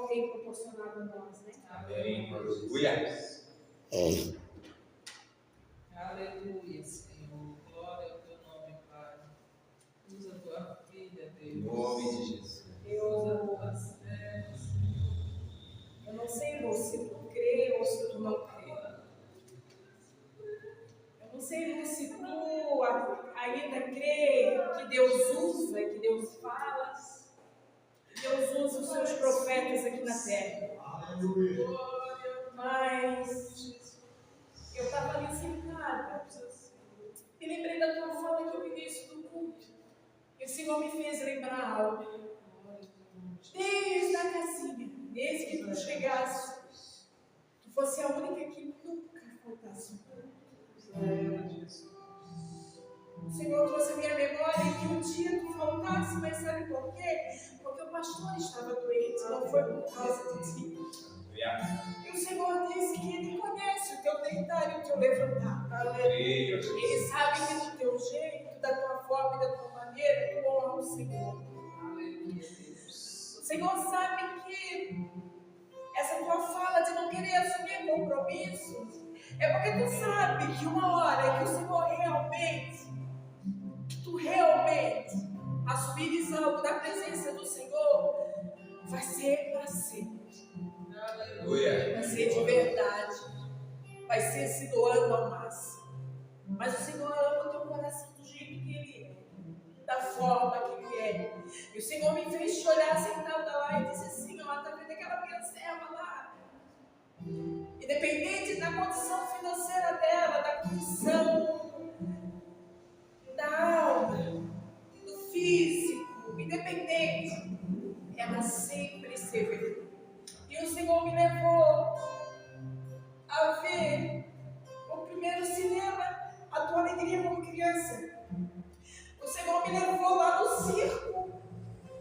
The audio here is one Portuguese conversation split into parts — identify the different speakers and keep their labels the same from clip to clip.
Speaker 1: tem proporcionado a nós, né?
Speaker 2: Amém. Aleluia.
Speaker 3: Aleluia, Senhor. Glória ao teu nome, Pai. Usa a tua filha, Deus.
Speaker 2: Em nome de Jesus.
Speaker 3: Usa a tua serva, Senhor.
Speaker 1: Eu não sei, Lu, se tu crê ou se tu não crê. Eu não sei, Lu, se tu ainda crê que Deus usa, que Deus fala, que Deus usa os seus profetas aqui na terra.
Speaker 2: Aleluia.
Speaker 1: Mas eu estava ali sentada, me lembrei da tua fala aqui no início do culto. E o Senhor me fez lembrar algo. Desde a casinha, desde que tu chegasse, tu fosse a única que nunca faltasse um culto. O Senhor trouxe a minha memória que um dia tu faltasse, mas sabe por quê? Porque o pastor estava doente, não foi por causa de ti. E o Senhor disse que Ele conhece o teu deitar e o teu levantar. Ele sabe que do teu jeito, da tua forma e da tua maneira, tu honra o Senhor. O Senhor sabe que essa tua fala de não querer assumir compromissos é porque tu sabe que uma hora que o Senhor realmente, que tu realmente assumires algo da presença do Senhor, vai ser para sempre. Vai ser de verdade. Vai ser se doando ao máximo. Mas o Senhor ama o teu coração do jeito que Ele é, da forma que Ele é. E o Senhor me fez chorar sentada lá e disse assim: ó, tá vendo aquela minha serva lá? Independente da condição financeira dela, da condição da alma, do físico, independente, ela sempre esteve. E o Senhor me levou a ver o primeiro cinema, A Tua Alegria como Criança. O Senhor me levou lá no circo.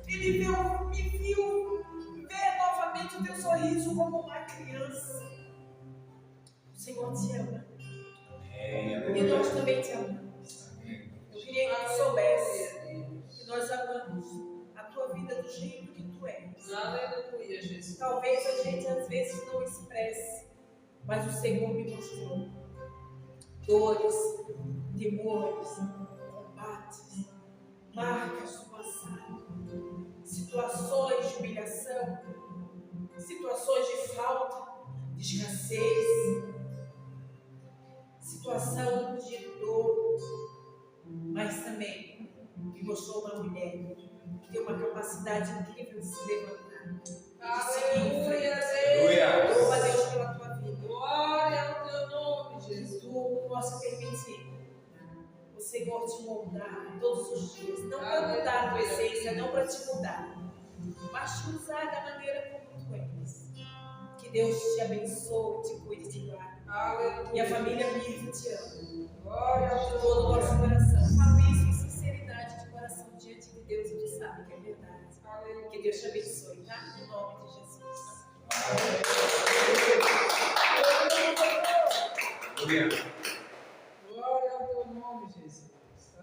Speaker 1: Ele me viu ver novamente o teu sorriso como uma criança. O Senhor te ama. E nós também te amamos. Eu queria que tu soubesse que nós amamos a tua vida do jeito que tu és.
Speaker 3: Aleluia, Jesus.
Speaker 1: Talvez a gente às vezes não expresse, mas o Senhor me mostrou dores, temores, combates, marcas do passado, situações de humilhação, situações de falta, de escassez, situação de dor, mas também me mostrou uma mulher que tem uma capacidade incrível de se levantar, de seguir em frente. Louva a Deus pela tua vida.
Speaker 3: Glória ao teu nome, Jesus.
Speaker 1: Tu possa permitir o Senhor te moldar todos os dias, não para mudar a tua essência, não para te mudar, mas te usar da maneira como tu és. Que Deus te abençoe, te cuide, te guarde. E a família Mirva te ama.
Speaker 3: Glória ao
Speaker 1: De
Speaker 3: teu
Speaker 1: todo o
Speaker 3: nome.
Speaker 1: nosso coração. Falo isso em sinceridade de coração diante de Deus e tu sabe que é verdade. Que Deus te abençoe, tá? Em nome de Jesus.
Speaker 3: Glória ao teu nome, Jesus.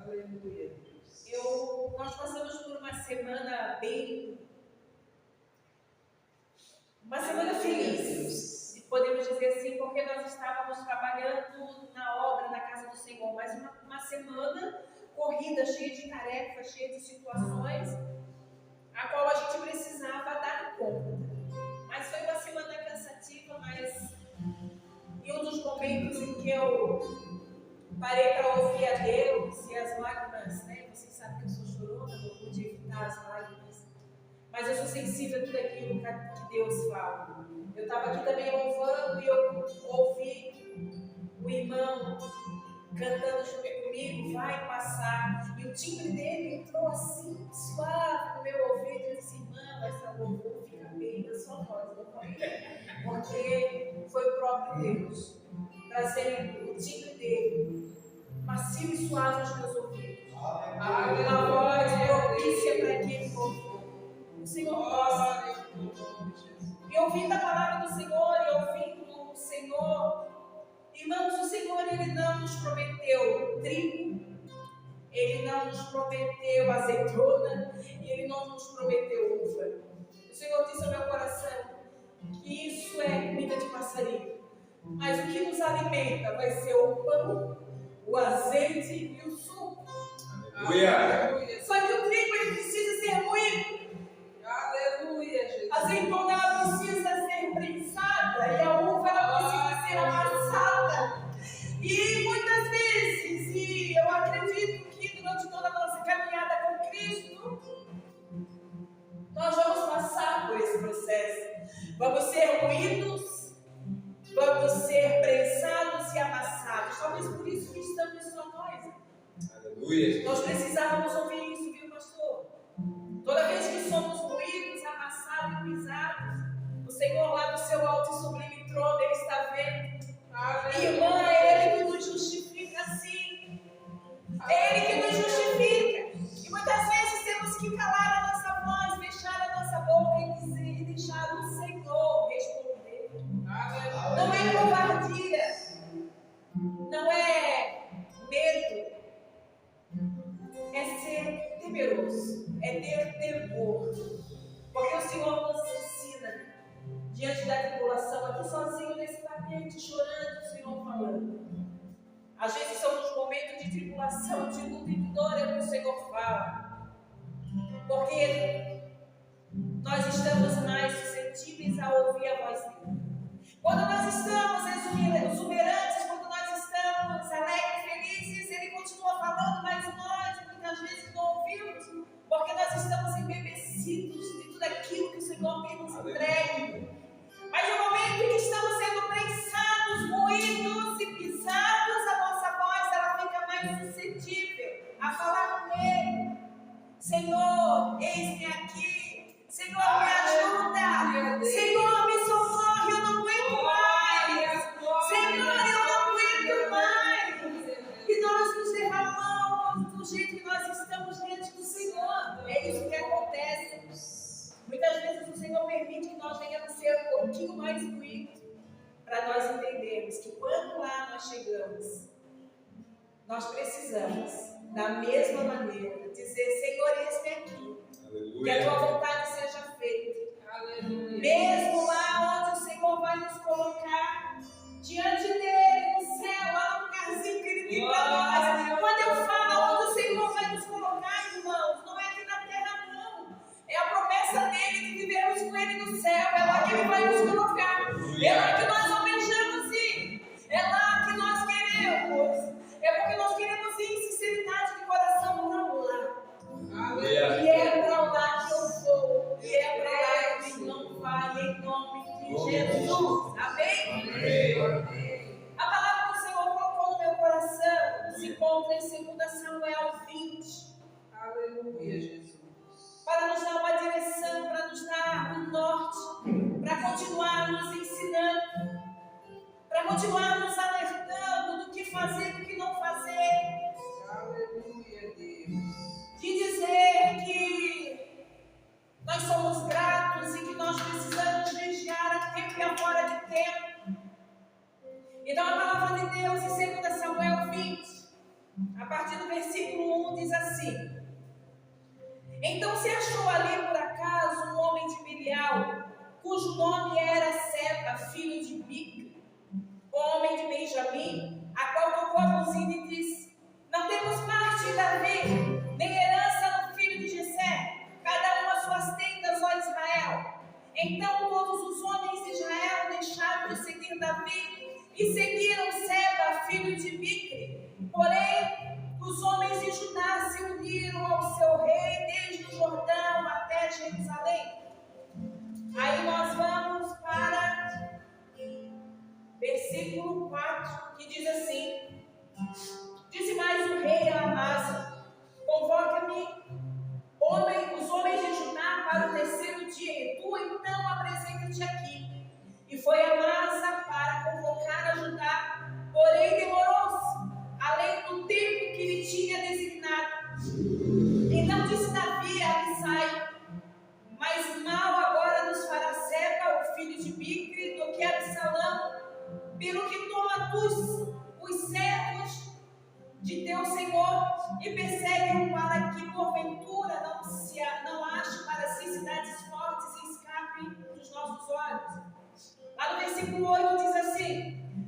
Speaker 3: Aleluia, Deus.
Speaker 1: Nós passamos por uma semana feliz, podemos dizer assim, porque nós estávamos trabalhando na obra na casa do Senhor, mas uma semana corrida, cheia de tarefas, cheia de situações, a qual a gente precisava dar conta. Mas foi uma semana cansativa, mas em um dos momentos em que eu parei para ouvir a Deus e as lágrimas, né? Vocês sabem que eu sou chorona, não pude evitar as lágrimas, mas eu sou sensível a tudo aquilo que Deus fala. Eu estava aqui também louvando e eu ouvi o irmão cantando junto comigo, vai passar, e o timbre dele entrou assim, suave no meu ouvido. Eu disse: irmão, essa louvor fica bem na sua voz, porque foi o próprio Deus trazendo o timbre dele macio e suave aos meus ouvidos, uma voz propícia para aquele louvor. O Senhor gosta. E ouvindo a palavra do Senhor, e ouvindo o Senhor, irmãos, o Senhor, Ele não nos prometeu trigo, Ele não nos prometeu azeitona, e Ele não nos prometeu uva. O Senhor disse ao meu coração Mas o que nos alimenta vai ser o pão, o azeite e o suco.
Speaker 2: Aleluia.
Speaker 1: Só que o trigo ele precisa ser moído.
Speaker 3: Aleluia, Jesus.
Speaker 1: A azeitona ela precisa ser prensada e a uva ela precisa ser amassada. E muitas vezes, e eu acredito que durante toda a nossa caminhada com Cristo, nós vamos passar por esse processo. Vamos ser moídos, vamos ser prensados e amassados. Talvez por isso que estamos só nós.
Speaker 2: Aleluia.
Speaker 1: Nós precisávamos ouvir isso, viu, pastor? Toda vez que somos moídos, amassados e pisados, o Senhor lá do seu alto e sublime trono, Ele está vendo. Irmã, é Ele que nos justifica assim. É Ele que nos justifica. E muitas vezes temos que calar a nossa voz, fechar a nossa boca e dizer, e deixar o Senhor responder. Não é covardia, não é medo, é ser temeroso, é ter temor. Porque o Senhor nos ensina, diante da tribulação, aqui sozinho nesse tapete, chorando, o Senhor falando. Às vezes são nos momentos de tribulação, de luta e de dor, é o que o Senhor fala. Porque nós estamos mais suscetíveis a ouvir a voz dele. Quando nós estamos exuberantes, quando nós estamos alegres, felizes, ele continua falando, mas nós muitas vezes não ouvimos, porque nós estamos embebecidos de tudo aquilo que o Senhor tem nos entregue. Mas no momento em que estamos sendo prensados, moídos e pisados, a nossa voz ela fica mais suscetível a falar com Ele. Senhor, eis-me aqui. Senhor, me ajuda. Senhor, me socorre, eu não aguento mais. Senhor, eu não aguento mais. E nós nos derramamos do jeito que nós estamos diante do Senhor. É isso que acontece. Muitas vezes o Senhor permite que nós venhamos ser um pouquinho mais moídos, para nós entendermos que quando lá nós chegamos, nós precisamos, da mesma maneira, dizer, Senhor, eis-me aqui.
Speaker 2: Aleluia.
Speaker 1: Que a tua vontade seja feita.
Speaker 3: Aleluia.
Speaker 1: Mesmo lá onde o Senhor vai nos colocar, diante dele, no céu, lá no lugarzinho que ele tem para nós. Quando eu falo onde o Senhor vai nos colocar, irmãos, não é aqui na terra, não. É a promessa dele de vivermos com ele no céu. É lá que ele vai nos colocar. É lá que nós almejamos ir. É lá que nós queremos. É porque nós queremos ir em sinceridade de coração para lá. E é para lá que eu vou. E é para lá que o não vai, em nome de Jesus. Amém? A palavra que o Senhor colocou no meu coração se encontra em 2 Samuel 20.
Speaker 3: Aleluia, Jesus.
Speaker 1: Para nos dar uma direção, para nos dar um norte, para continuar nos ensinando, para continuar nos alertando do que fazer e do que não fazer.
Speaker 3: Aleluia, Deus.
Speaker 1: De dizer que nós somos gratos e que nós precisamos vigiar a tempo e a fora de tempo. Então a palavra de Deus em 2 Samuel 20, a partir do versículo 1, diz assim: Então se achou ali por acaso um homem de Bilial, cujo nome era Seba, filho de Bica, homem de Benjamim, a qual tocou a buzina e disse: Não temos parte em Davi, nem herança no filho de Jessé, cada um as suas tendas, ó Israel. Então todos os homens de Israel deixaram de seguir Davi e seguiram Seba, filho de Bicre. Porém, os homens de Judá se uniram ao seu rei desde o Jordão até Jerusalém. Aí nós vamos para versículo 4, que diz assim: Disse mais o rei a Amasa: Convoca-me os homens de Judá para o terceiro dia, e tu então apresenta-te aqui. E foi Amasa para convocar a Judá, porém demorou-se, além do tempo que lhe tinha designado. Então disse Davi a Abisai: Mas mal agora nos fará Seba, o filho de Bicre, do que Absalão, pelo que toma os servos de teu Senhor e persegue-o, para que porventura não ache para si cidades fortes e escape dos nossos olhos. Lá no versículo 8 diz assim: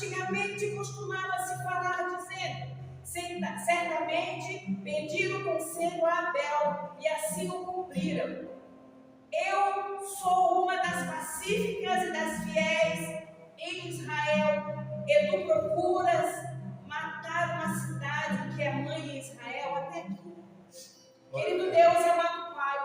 Speaker 1: Antigamente costumava se falar dizendo: certamente pediram o conselho a Abel e assim o cumpriram. Eu sou uma das pacíficas e das fiéis em Israel, e tu procuras matar uma cidade que é mãe em Israel até aqui. Querido Deus e amado Pai,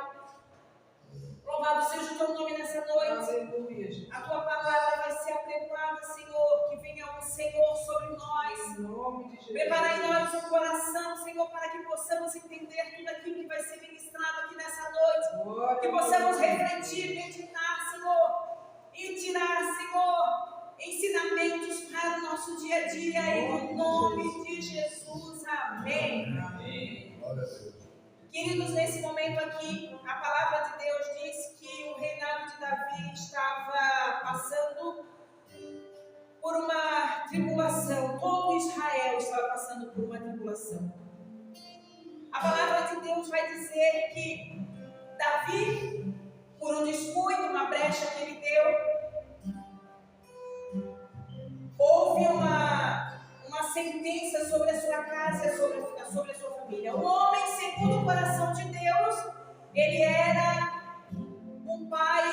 Speaker 1: louvado seja o teu nome nessa noite.
Speaker 3: Aleluia.
Speaker 1: A tua palavra vai ser aplicada, Senhor, que venha o Senhor sobre nós.
Speaker 3: Em nome de Jesus.
Speaker 1: Prepara em nós o coração, Senhor, para que possamos entender tudo aquilo que vai ser ministrado aqui nessa noite.
Speaker 3: Glória
Speaker 1: Que
Speaker 3: a
Speaker 1: possamos
Speaker 3: Deus.
Speaker 1: refletir, meditar, Senhor, e tirar, Senhor, ensinamentos para o nosso dia a dia, em nome de Jesus. Amém.
Speaker 3: Amém.
Speaker 1: Queridos, nesse momento aqui, a palavra de Deus diz que o reinado de Davi estava passando por uma tribulação. Todo Israel estava passando por uma tribulação. A palavra de Deus vai dizer que Davi, por um descuido, uma brecha que ele deu, houve uma sentença sobre a sua casa e sobre a sua família. Um homem segundo o coração de Deus, ele era um pai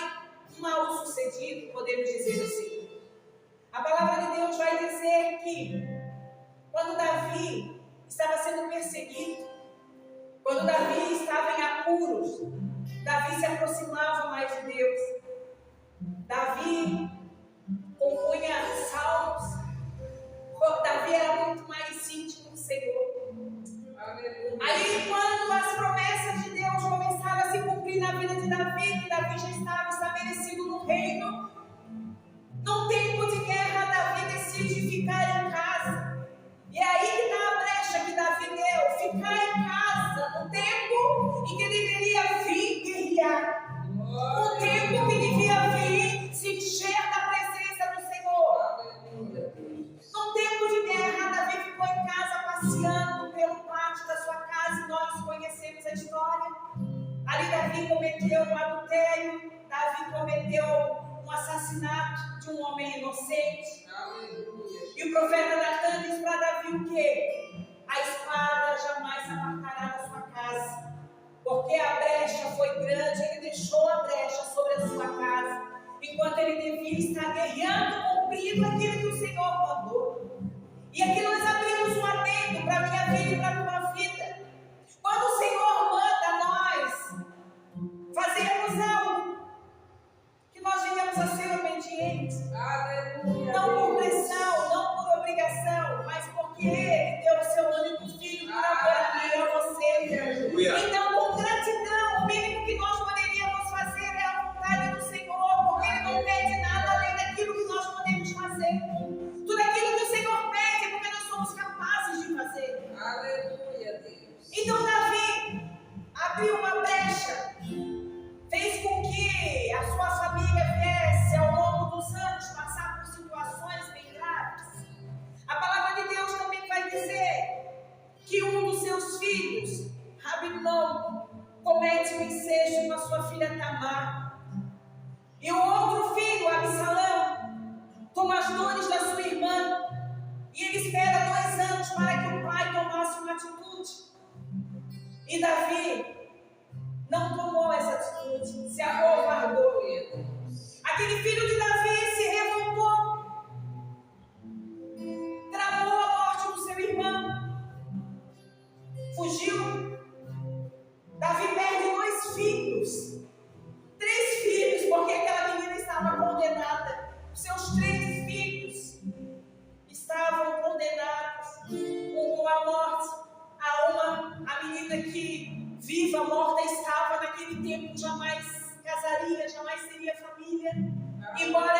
Speaker 1: mal sucedido, podemos dizer assim. A palavra de Deus vai dizer que quando Davi estava sendo perseguido, quando Davi estava em apuros, Davi se aproximava mais de Deus. Davi compunha salmos. Davi era muito mais íntimo do Senhor.
Speaker 3: Aleluia.
Speaker 1: Aí, quando as promessas de Deus começaram a se cumprir na vida de Davi, que Davi já estava estabelecido no reino, num tempo de guerra, Davi decide ficar em casa. E é aí que está a brecha que Davi deu: ficar em casa, no tempo em que deveria vir guerrear, no tempo que devia vir se encher da presença do Senhor.
Speaker 3: Aleluia.
Speaker 1: Num tempo de guerra, Davi ficou em casa passeando pelo pátio da sua casa, e nós conhecemos a história. Ali Davi cometeu um adultério, Davi cometeu um assassinato de um homem inocente.
Speaker 3: Aleluia.
Speaker 1: E o profeta Natan diz para Davi o quê? A espada jamais se apartará da sua casa, porque a brecha foi grande, ele deixou a brecha sobre a sua casa, enquanto ele devia estar guerreando, cumprindo aquilo que o Senhor mandou. E aqui nós abrimos um adendo para a minha vida e para a tua vida. Quando o Senhor manda nós fazermos algo, que nós venhamos a ser obedientes,
Speaker 3: Aleluia.
Speaker 1: não por pressão, não por obrigação, mas porque Ele deu o seu único filho para amor a mim e a você.
Speaker 2: Aleluia.
Speaker 1: Então, com gratidão, o mínimo que nós poderíamos fazer é a vontade do Senhor, porque Ele não pede nada além daquilo que nós podemos fazer. Tudo aquilo que o Senhor pede é porque nós somos capazes de fazer.
Speaker 3: Aleluia, Deus.
Speaker 1: Então, Davi abriu uma brecha, fez com que a sua família viesse ao longo dos anos passar por situações bem graves. A palavra de Deus também vai dizer que um dos seus filhos, Absalão, comete um incesto com a sua filha Tamar. E o outro filho, Absalão, toma as dores da sua irmã. E ele espera 2 anos para que o pai tomasse uma atitude. E Davi não tomou essa atitude, se acovardou.
Speaker 3: Aleluia, Deus.
Speaker 1: Aquele filho de Davi se revoltou, tramou a morte do seu irmão, fugiu. Davi perde 2 filhos, 3 filhos, porque aquela menina estava condenada. Os seus 3 filhos estavam condenados com a morte. A menina que viva, morta estava naquele tempo, jamais casaria, jamais teria família. Embora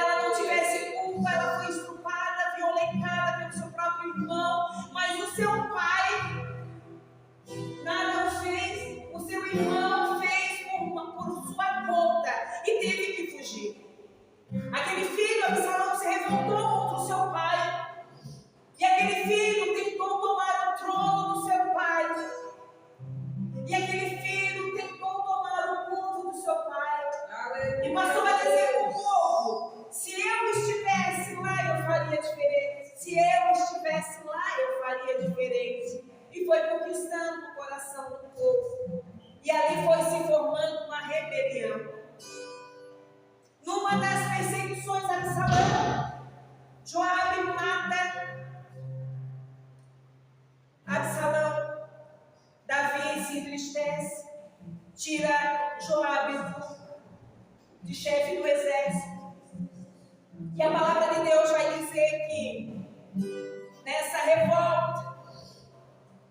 Speaker 1: numa das perseguições a Absalão, Joabe mata Absalão. Davi se entristece, tira Joabe de chefe do exército. E a palavra de Deus vai dizer que nessa revolta,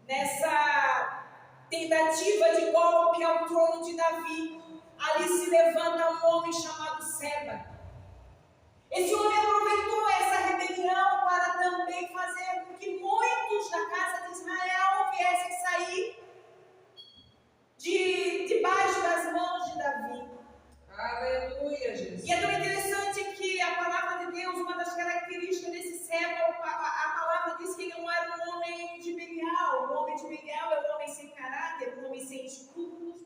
Speaker 1: nessa tentativa de golpe ao trono de Davi, ali se levanta um homem chamado Seba. Esse homem aproveitou essa rebelião para também fazer com que muitos da casa de Israel viessem sair debaixo das mãos de Davi.
Speaker 3: Aleluia, Jesus.
Speaker 1: E é tão interessante que a palavra de Deus, uma das características desse Seba, a palavra diz que ele não era um homem de Belial. O homem de Belial é um homem sem caráter, um homem sem escrúpulos.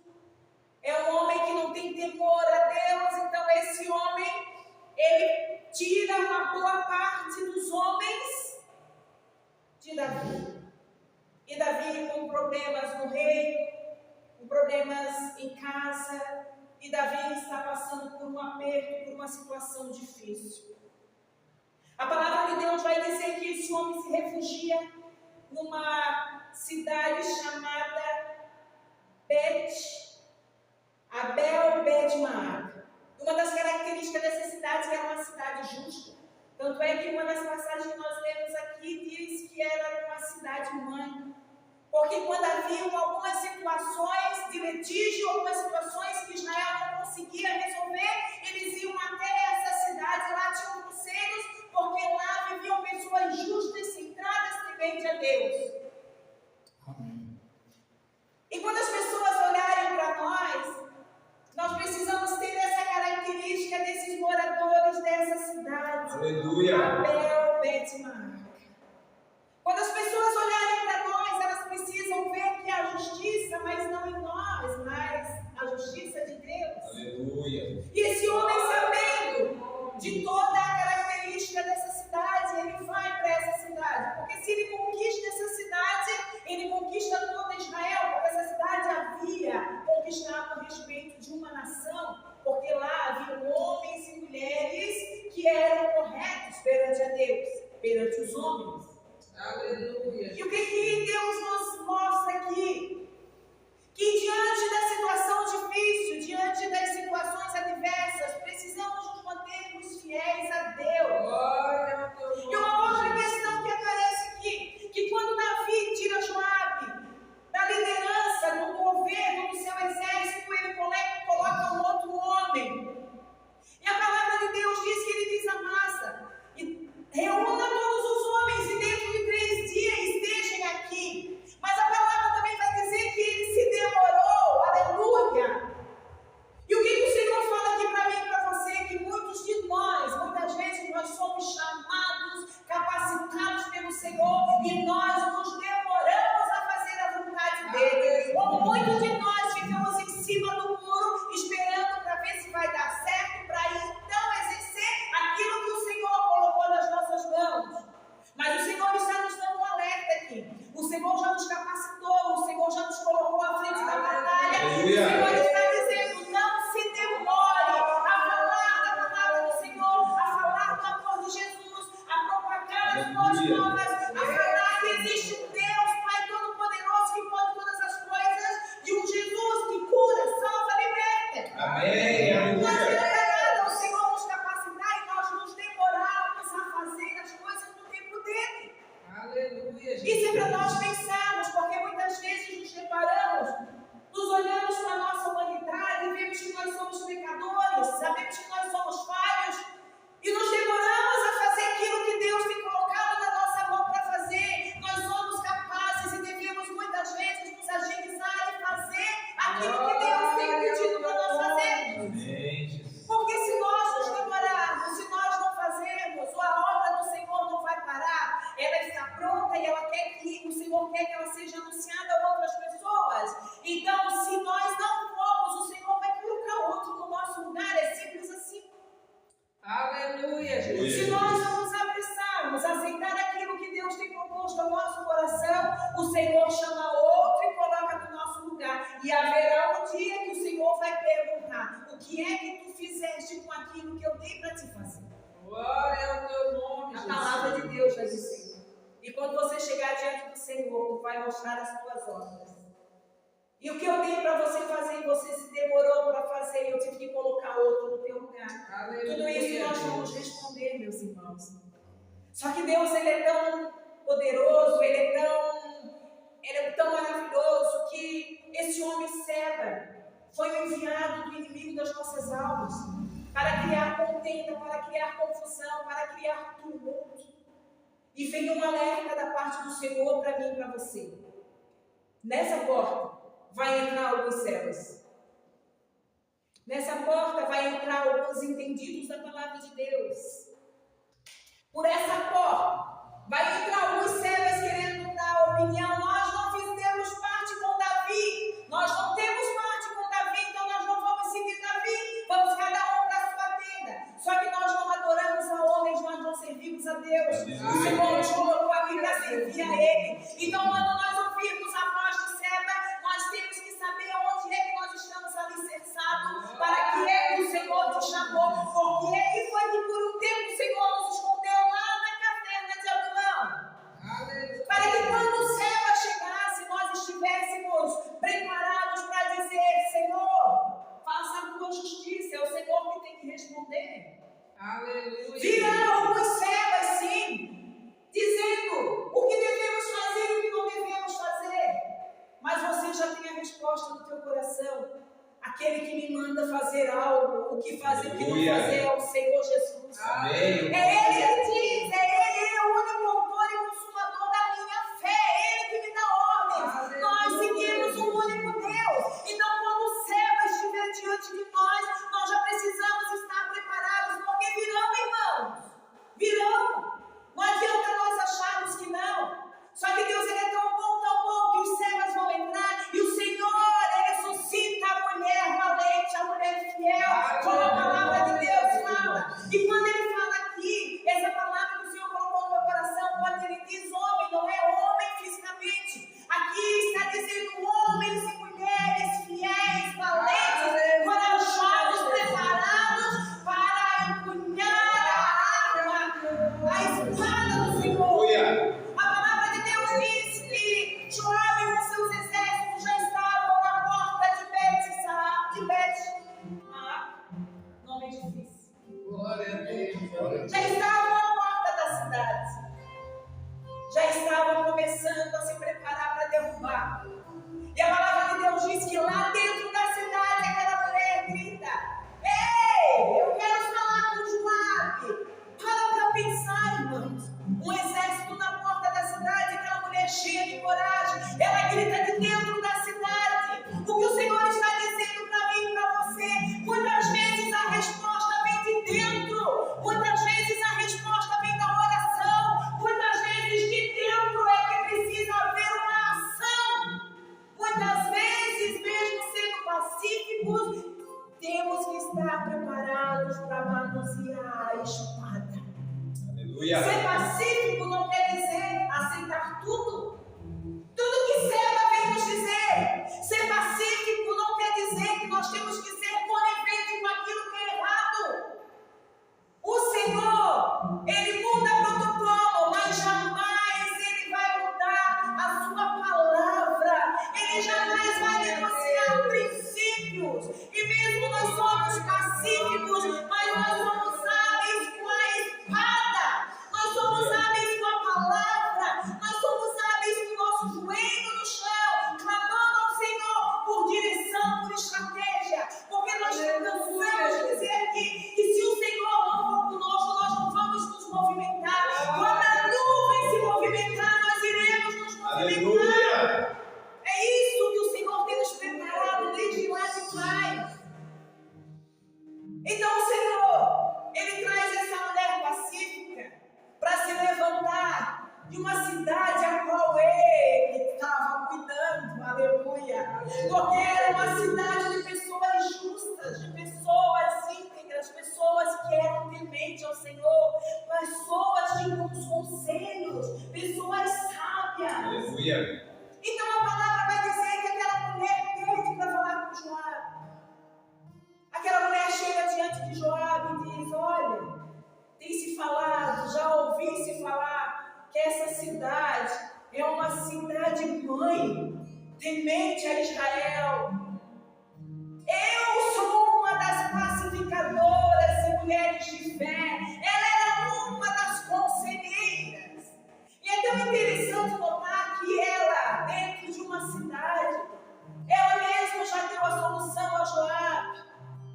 Speaker 1: É um homem que não tem temor a Deus. Então esse homem, ele tira uma boa parte dos homens de Davi. E Davi com problemas no reino, com problemas em casa. E Davi está passando por um aperto, por uma situação difícil. A palavra de Deus vai dizer que esse homem se refugia numa cidade chamada Abel-Bet-Maaca. Uma das características dessa cidade era uma cidade justa. Tanto é que uma das passagens que nós lemos aqui diz que era uma cidade mãe. Porque quando haviam algumas situações de litígio, algumas situações que Israel não conseguia resolver, eles iam até essa cidade, lá tinham conselhos, porque lá viviam pessoas justas, centradas, temente a Deus.
Speaker 2: Amém.
Speaker 1: E quando as pessoas olharem para nós precisamos ter essa característica desses moradores dessa cidade.
Speaker 2: Aleluia.
Speaker 1: Abel-Bet-Maaca. Quando as pessoas olharem para nós, elas precisam ver que há justiça, mas não em nós, mas a justiça de Deus.
Speaker 2: Aleluia.
Speaker 1: E esse homem, sabendo de toda a característica dessa cidade, ele vai para essa cidade. Porque se ele conquista essa cidade, ele conquista toda Israel, porque essa cidade havia conquistado o respeito de uma nação, porque lá haviam homens e mulheres que eram corretos perante a Deus, perante os homens.
Speaker 3: Aleluia.
Speaker 1: E o que Deus nos mostra aqui? Que diante da situação difícil, diante das situações adversas, precisamos nos mantermos fiéis a Deus.
Speaker 3: Glória ao teu nome.
Speaker 1: E uma outra questão que aparece aqui, que quando Davi tira Joabe da liderança, do governo, do seu exército, ele coloca um outro homem. E a palavra de Deus diz que ele desamassa e reúna todos os homens e dentro de 3 dias estejam aqui. Mas a palavra também vai dizer que ele se demorou. Aleluia! E o que o Senhor fala aqui para mim e para você? Que muitos de nós, muitas vezes nós somos chamados, capacitados pelo Senhor e nós nos demoramos a fazer a vontade dele. Ou muitos de nós ficamos em cima do muro esperando para ver se vai dar certo, para então exercer aquilo que o Senhor colocou nas nossas mãos. Mas o Senhor está nos dando um alerta aqui. O Senhor já nos capacitou, o Senhor já nos colocou à frente da batalha.
Speaker 2: Aleluia.
Speaker 1: O Senhor está dizendo, não se demore a falar da palavra do Senhor, a falar do amor de Jesus, a propagar as boas
Speaker 2: Aleluia.
Speaker 1: novas, a falar que existe um Deus, Pai Todo-Poderoso, que pode todas as coisas, e um Jesus que cura, salva, liberta.
Speaker 2: Amém.
Speaker 1: Não
Speaker 2: Aleluia.
Speaker 1: adianta nada o Senhor nos capacitar e nós nos demorarmos a fazer as coisas no tempo dele.
Speaker 3: Aleluia, Jesus.
Speaker 1: Isso é para nós pensarmos, porque muitas vezes nos deparamos, nos olhamos para a nossa humanidade e vemos que nós somos pecadores, sabemos que nós somos falhos e nos demoramos a fazer aquilo que Deus tem colocado na nossa mão te fazer.
Speaker 3: Glória ao teu nome,
Speaker 1: A
Speaker 3: Jesus.
Speaker 1: palavra de Deus vai dizer. E quando você chegar diante do Senhor, tu vai mostrar as tuas obras. E o que eu dei para você fazer e você se demorou para fazer, eu tive que colocar outro no teu lugar.
Speaker 3: Aleluia.
Speaker 1: Tudo isso nós vamos responder, meus irmãos. Só que Deus, Ele é tão poderoso, Ele é tão maravilhoso que esse homem Seba foi o enviado do inimigo das nossas almas para criar contenda, para criar confusão, para criar tumulto. E veio um alerta da parte do Senhor para mim e para você. Nessa porta vai entrar alguns Sebas. Nessa porta vai entrar alguns entendidos da palavra de Deus. Por essa porta vai entrar alguns Sebas querendo dar opinião. Nós não fizemos parte com Davi. Nós não temos parte com Davi, então nós não vamos seguir Davi. Vamos cada um para a sua tenda. Só que nós não adoramos a homens, nós não servimos a Deus. O Senhor nos colocou aqui para servir a Ele. Então, quando nós ouvirmos a voz de Seba, nós temos que saber onde é que nós estamos alicerçados, para que é que o Senhor te chamou, porque Ele foi que por um tempo o Senhor nos escondeu lá na caverna de Adulão. Para que quando Seba chegasse, nós estivéssemos preparados para dizer: Senhor, faça a tua justiça, é o Senhor que tem que responder.
Speaker 3: Aleluia.
Speaker 1: Virão alguns Sebas, sim, dizendo o que devemos fazer e o que não devemos fazer. Mas você já tem a resposta no teu coração. Aquele que me manda fazer algo, o que fazer, o que não fazer é o Senhor Jesus.
Speaker 2: Amém.
Speaker 1: É Ele que diz, Ele é o único autor e consumador da minha fé, é Ele que me dá ordens. Nós seguimos um único Deus. Então, quando o Seba estiver diante de nós já precisamos estar preparados, porque virão, irmãos. Virão. Não adianta nós acharmos que não. Só que Deus, Ele é tão bom, que os Sebas vão entrar e o Senhor, Ele suscita a mulher valente, a mulher fiel, como a palavra de Deus fala. E quando Ele fala aqui, essa palavra que o Senhor colocou no meu coração, quando Ele diz homem, não é homem fisicamente. Aqui está dizendo homens e mulheres fiéis, valentes, corajosos, preparados para empunhar a arma, a espada do Senhor. A palavra de Deus diz que Joabe com seus exércitos já estavam na porta de nome difícil.
Speaker 3: Glória a Deus.
Speaker 1: Já estavam à porta da cidade. Já estavam começando a se preparar para derrubar. E a palavra de Deus diz que lá dentro da cidade aquela mulher grita: Ei, eu quero falar com Joabe. Para pensar, irmãos. Um exército na porta da cidade, aquela mulher cheia de coragem, ela grita de dentro da cidade. O que o Senhor está dizendo para mim e para você, muitas vezes a resposta vem de dentro, muitas vezes a resposta vem da oração, muitas vezes de dentro é que precisa haver uma ação. Muitas vezes, mesmo sendo pacíficos, temos que estar preparados para manusear a espada.
Speaker 2: Aleluia.
Speaker 1: Ser pacífico não quer dizer aceitar tudo. Tudo que Seba vem nos dizer. Ser pacífico não quer dizer que nós temos que ser coniventes com aquilo que é errado. O Senhor, Ele muda protocolo, mas jamais Ele vai mudar a sua palavra. Ele jamais vai negociar princípios. E mesmo nós somos pacíficos, mas nós somos hábeis com a espada. Nós somos hábeis com a palavra. Nós somos hábeis com o nosso joelho no chão, clamando ao Senhor por direção, por estratégia. Porque nós cansamos de dizer aqui que se o Senhor não for conosco, nós não vamos nos movimentar. Quando a nuvem se movimentar, nós iremos nos movimentar.
Speaker 2: Aleluia.
Speaker 1: É isso que o Senhor tem nos preparado desde lá de trás. Então o Senhor, Ele traz essa mulher pacífica para se levantar de uma cidade a qual Ele estava cuidando, aleluia. Porque era uma cidade de pessoas justas, de pessoas íntegras, pessoas que eram tementes ao Senhor, pessoas de bons conselhos, pessoas sábias.
Speaker 2: Aleluia.
Speaker 1: Então a palavra vai dizer que aquela mulher pede para falar com Joabe. Aquela mulher chega diante de Joabe e diz: Olha, que essa cidade é uma cidade mãe, temente a Israel. Eu sou uma das pacificadoras e mulheres de fé. Ela era uma das conselheiras. E é tão interessante notar que ela, dentro de uma cidade, ela mesma já deu a solução a Joabe.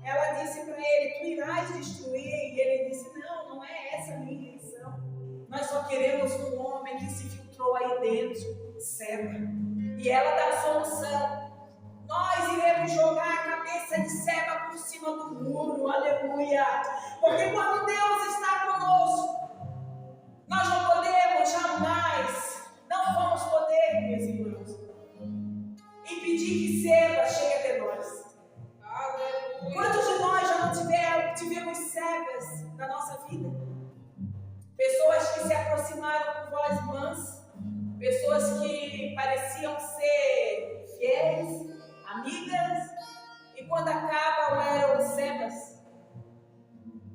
Speaker 1: Ela disse para ele: tu irás destruir. E ele disse: não é essa a minha intenção. Nós só queremos um homem que se filtrou aí dentro, Seba. E ela dá a solução. Nós iremos jogar a cabeça de Seba por cima do muro, aleluia. Porque quando Deus está conosco, nós não podemos jamais, não vamos poder, meus irmãos, impedir que Seba chegue até nós. Aleluia. Quantos de nós já não tivemos Sebas na nossa vida? Pessoas que se aproximaram com voz mansa, pessoas que pareciam ser fiéis, amigas, e quando acabam eram Sebas.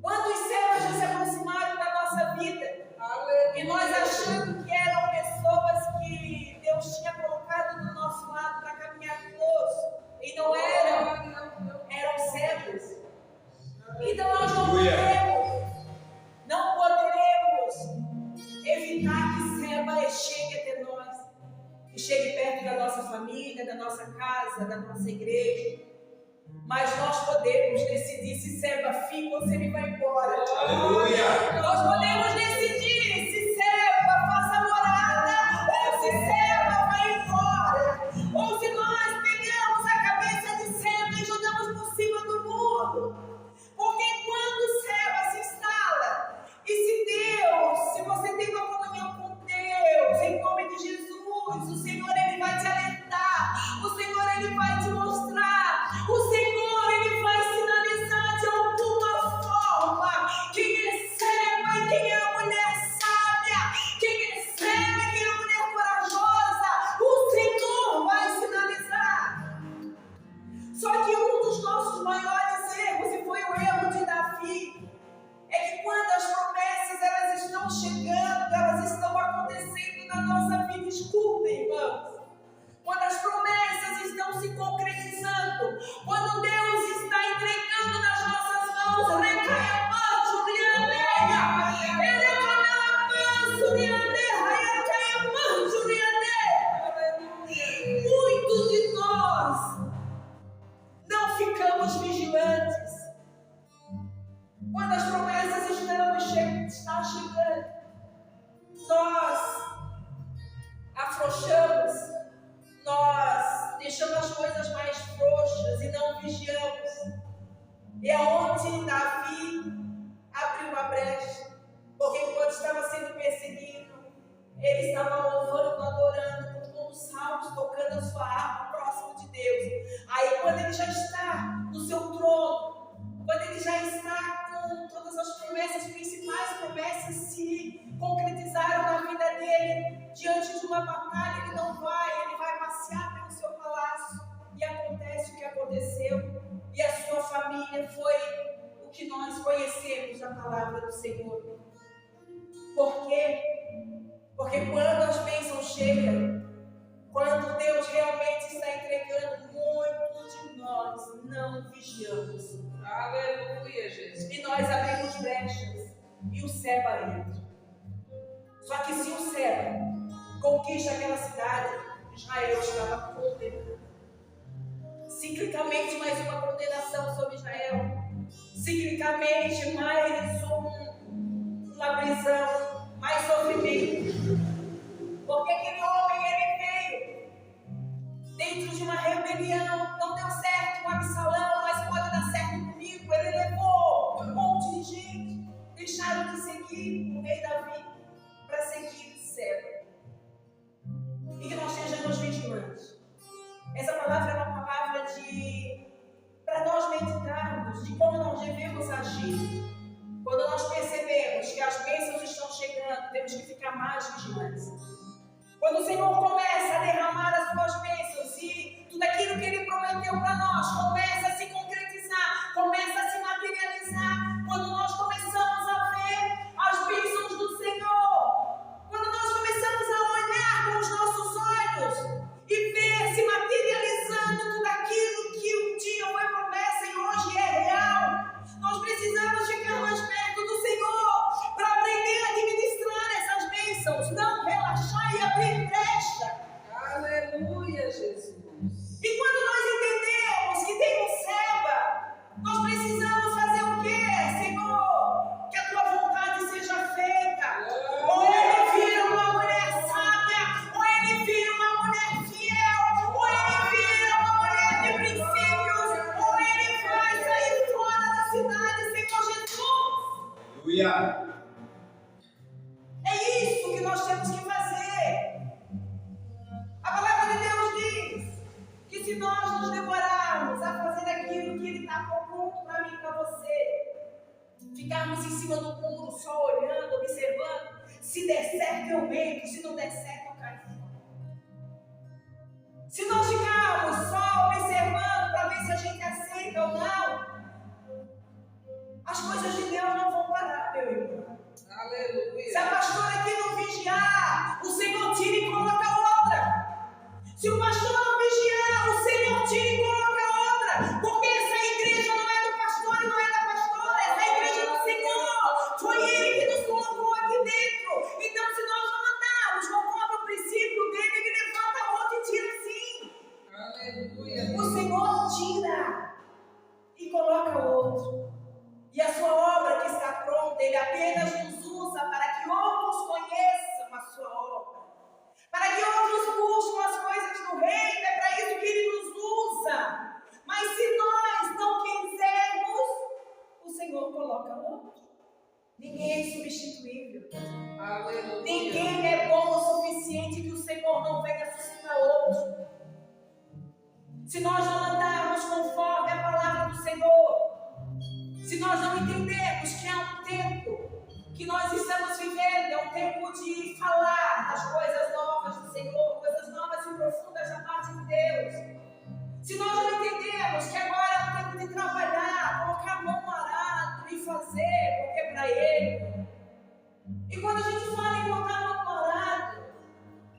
Speaker 1: Quantos Sebas já se aproximaram da nossa vida? E nós achando que eram pessoas que Deus tinha colocado do nosso lado para caminhar conosco, e não eram Sebas. Então nós não poderemos evitar que Seba chegue até nós, que chegue perto da nossa família, da nossa casa, da nossa igreja. Mas nós podemos decidir se Seba fica ou se ele vai embora.
Speaker 2: Aleluia!
Speaker 1: Nós podemos decidir se Seba faça morada ou se Seba vai embora. Ou se nós pegamos a cabeça de Seba e jogamos por cima do muro. Porque quando Seba se instala, e se você tem uma comunhão com Deus, em nome de Jesus, o Senhor ele vai te alertar, o Senhor ele vai te mostrar, o Senhor ele vai sinalizar de alguma forma quem é Seba e quem é a mulher sábia, quem é Seba e quem é a mulher corajosa. O Senhor vai sinalizar. Só que um dos nossos maiores erros, e foi o erro de Davi, é que quando as promessas elas estão chegando, elas estão acontecendo na nossa vida. Escutem, irmãos. Quando as promessas estão se concretizando, quando Deus está entregando nas nossas mãos, muitos de nós não ficamos vigilantes. Quando as promessas estão chegando, nós afrouxamos, nós deixamos as coisas mais frouxas e não vigiamos. E é onde Davi abriu uma brecha, porque enquanto estava sendo perseguido, ele estava louvando, adorando, cantando salmos, tocando a sua harpa próximo de Deus. Aí quando ele já está no seu trono, quando ele já está com todas as promessas, principais promessas se concretizaram na vida dele, diante de uma batalha ele não vai, ele vai passear pelo seu palácio, e acontece o que aconteceu, e a sua família foi o que nós conhecemos da palavra do Senhor. Por quê? Porque quando as bênçãos chegam, quando Deus realmente está entregando, muitos de nós não vigiamos.
Speaker 3: Aleluia, Jesus.
Speaker 1: E nós abrimos brechas e o Seba entra. Só que se o Seba conquista aquela cidade, Israel estava condenado. Ciclicamente mais uma condenação sobre Israel. Ciclicamente mais uma prisão, mais sofrimento. Porque aquele homem ele veio dentro de uma rebelião, não deu certo com Absalão, mas pode dar certo comigo. Ele levou um monte de gente, deixaram de seguir o rei Davi para seguir Seba. E que nós sejamos vigilantes. Essa palavra é uma palavra para nós meditarmos de como nós devemos agir. Quando nós percebemos que as bênçãos estão chegando, temos que ficar mais vigilantes. Quando o Senhor começa a derramar as suas bênçãos e tudo aquilo que Ele prometeu para nós começa a se concretizar, começa a se materializar, quando nós começamos a ver as bênçãos do Senhor, quando nós abrir brecha.
Speaker 3: Aleluia, Jesus.
Speaker 1: E quando nós entendemos que tem um Seba, nós precisamos fazer o quê, Senhor? Que a tua vontade seja feita. Ou ele vira uma mulher sábia, ou ele vira uma mulher fiel, ou ele vira uma mulher de princípios, ou ele vai sair fora da cidade, Senhor Jesus.
Speaker 2: Aleluia.
Speaker 1: É isso que nós temos que fazer. A palavra de Deus diz que se nós nos demorarmos a fazer aquilo que Ele está propondo para mim e para você, ficarmos em cima do muro só olhando, observando, se der certo eu entro, se não der certo eu caio fora. Se nós ficarmos só observando para ver se a gente aceita ou não, as coisas de Deus não vão parar, meu irmão.
Speaker 3: Aleluia.
Speaker 1: Se a pastora aqui não vigiar, o Senhor tira e coloca outra. Se o pastor não vigiar, o Senhor tira e coloca outra. Porque essa igreja não é do pastor e não é da pastora. Essa igreja é do Senhor. Foi Ele que nos colocou aqui dentro. Então, se nós não andarmos conforme o princípio dele, Ele levanta outro e tira sim.
Speaker 3: Aleluia.
Speaker 1: O Senhor tira e coloca outro. E a sua obra que está pronta, Ele apenas nos usa para que outros conheçam a sua obra. Para que outros busquem as coisas do reino, é para isso que Ele nos usa. Mas se nós não quisermos, o Senhor coloca outro. Ninguém é insubstituível.
Speaker 3: Aleluia.
Speaker 1: Ninguém é bom o suficiente que o Senhor não venha suscitar outro. Se nós não andarmos conforme a palavra do Senhor, se nós não entendermos que há um tempo que nós estamos vivendo, é um tempo de falar das coisas novas do Senhor, coisas novas e profundas da parte de Deus. Se nós não entendemos que agora é um tempo de trabalhar, colocar a mão no arado e fazer, porque é para Ele. E quando a gente fala em colocar a mão no arado,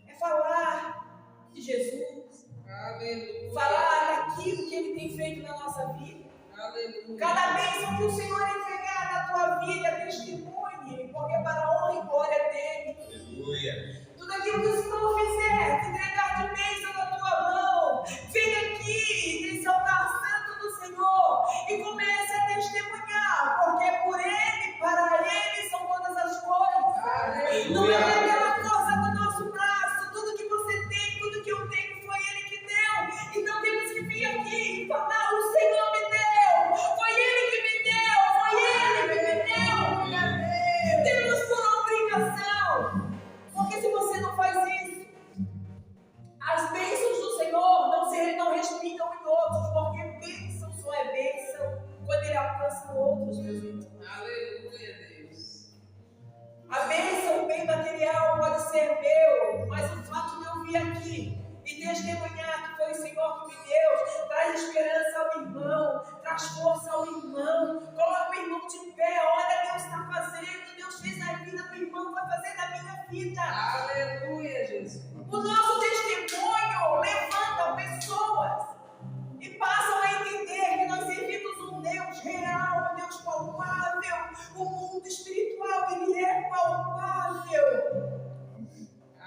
Speaker 1: é falar de Jesus.
Speaker 3: Aleluia.
Speaker 1: Falar daquilo que Ele tem feito na nossa vida.
Speaker 3: Aleluia.
Speaker 1: Cada bênção que o Senhor entregar na tua vida, testemunhe, porque para a honra e glória dele.
Speaker 2: Aleluia.
Speaker 1: Tudo aquilo que o Senhor fizer, te entregar de bênção na tua mão, vem aqui nesse altar santo do Senhor e comece a testemunhar, porque é por Ele, para Ele são todas as coisas.
Speaker 3: Aleluia.
Speaker 1: Não é aquela força do nosso braço, tudo que você tem, tudo que eu tenho foi Ele que deu. Então temos que vir aqui e falar: o Senhor me deu, foi Ele que me deu, foi Ele que me deu. Temos por obrigação, porque se você não faz isso, as bênçãos do Senhor não respingam em outros, porque bênção só é bênção quando Ele alcança outros, meus irmãos.
Speaker 3: Aleluia, Deus.
Speaker 1: A bênção, o bem material pode ser meu, mas o fato de eu vir aqui e testemunhar que foi o Senhor que me deu, traz esperança ao irmão, traz força ao irmão, coloca o irmão de pé. Olha, Deus está fazendo, Deus fez na vida do irmão, vai fazer na minha vida.
Speaker 3: Aleluia, Jesus.
Speaker 1: O nosso testemunho levanta pessoas e passam a entender que nós servimos um Deus real, um Deus palpável. O mundo espiritual, ele é palpável.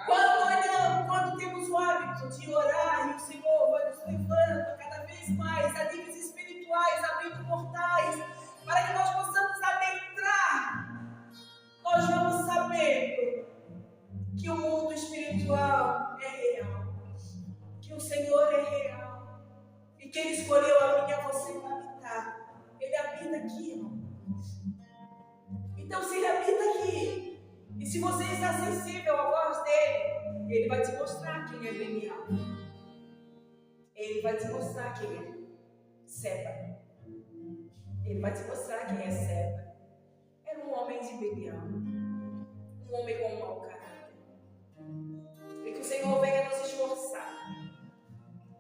Speaker 1: Quando olhamos, quando temos o hábito de orar e o Senhor vai nos levando cada vez mais a níveis espirituais, abrindo portais, para que nós possamos adentrar, nós vamos sabendo que o mundo espiritual é real, que o Senhor é real e que Ele escolheu a mim e a você para habitar. Ele habita aqui, irmão. Então, se Ele habita aqui, e se você está sensível à voz dele, Ele vai te mostrar quem é Benial. Ele vai te mostrar quem é Seba. Ele vai te mostrar quem é Seba. Era um homem de Benial, um homem com um mau caráter. E que o Senhor venha nos esforçar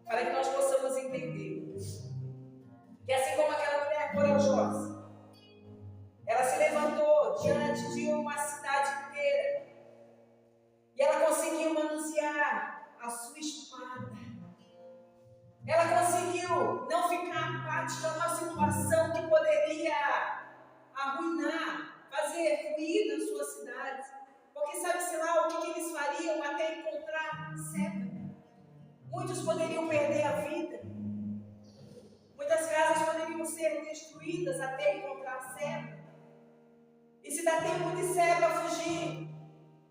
Speaker 1: para que nós possamos entender que assim como aquela mulher corajosa, ela se levantou diante de uma cidade inteira e ela conseguiu manusear a sua espada. Ela conseguiu não ficar apática a uma situação que poderia arruinar, fazer ruir na sua cidade. Porque sabe-se lá o que eles fariam até encontrar Seba. Muitos poderiam perder a vida. Muitas casas poderiam ser destruídas até encontrar Seba. E se dá tempo de Seba fugir,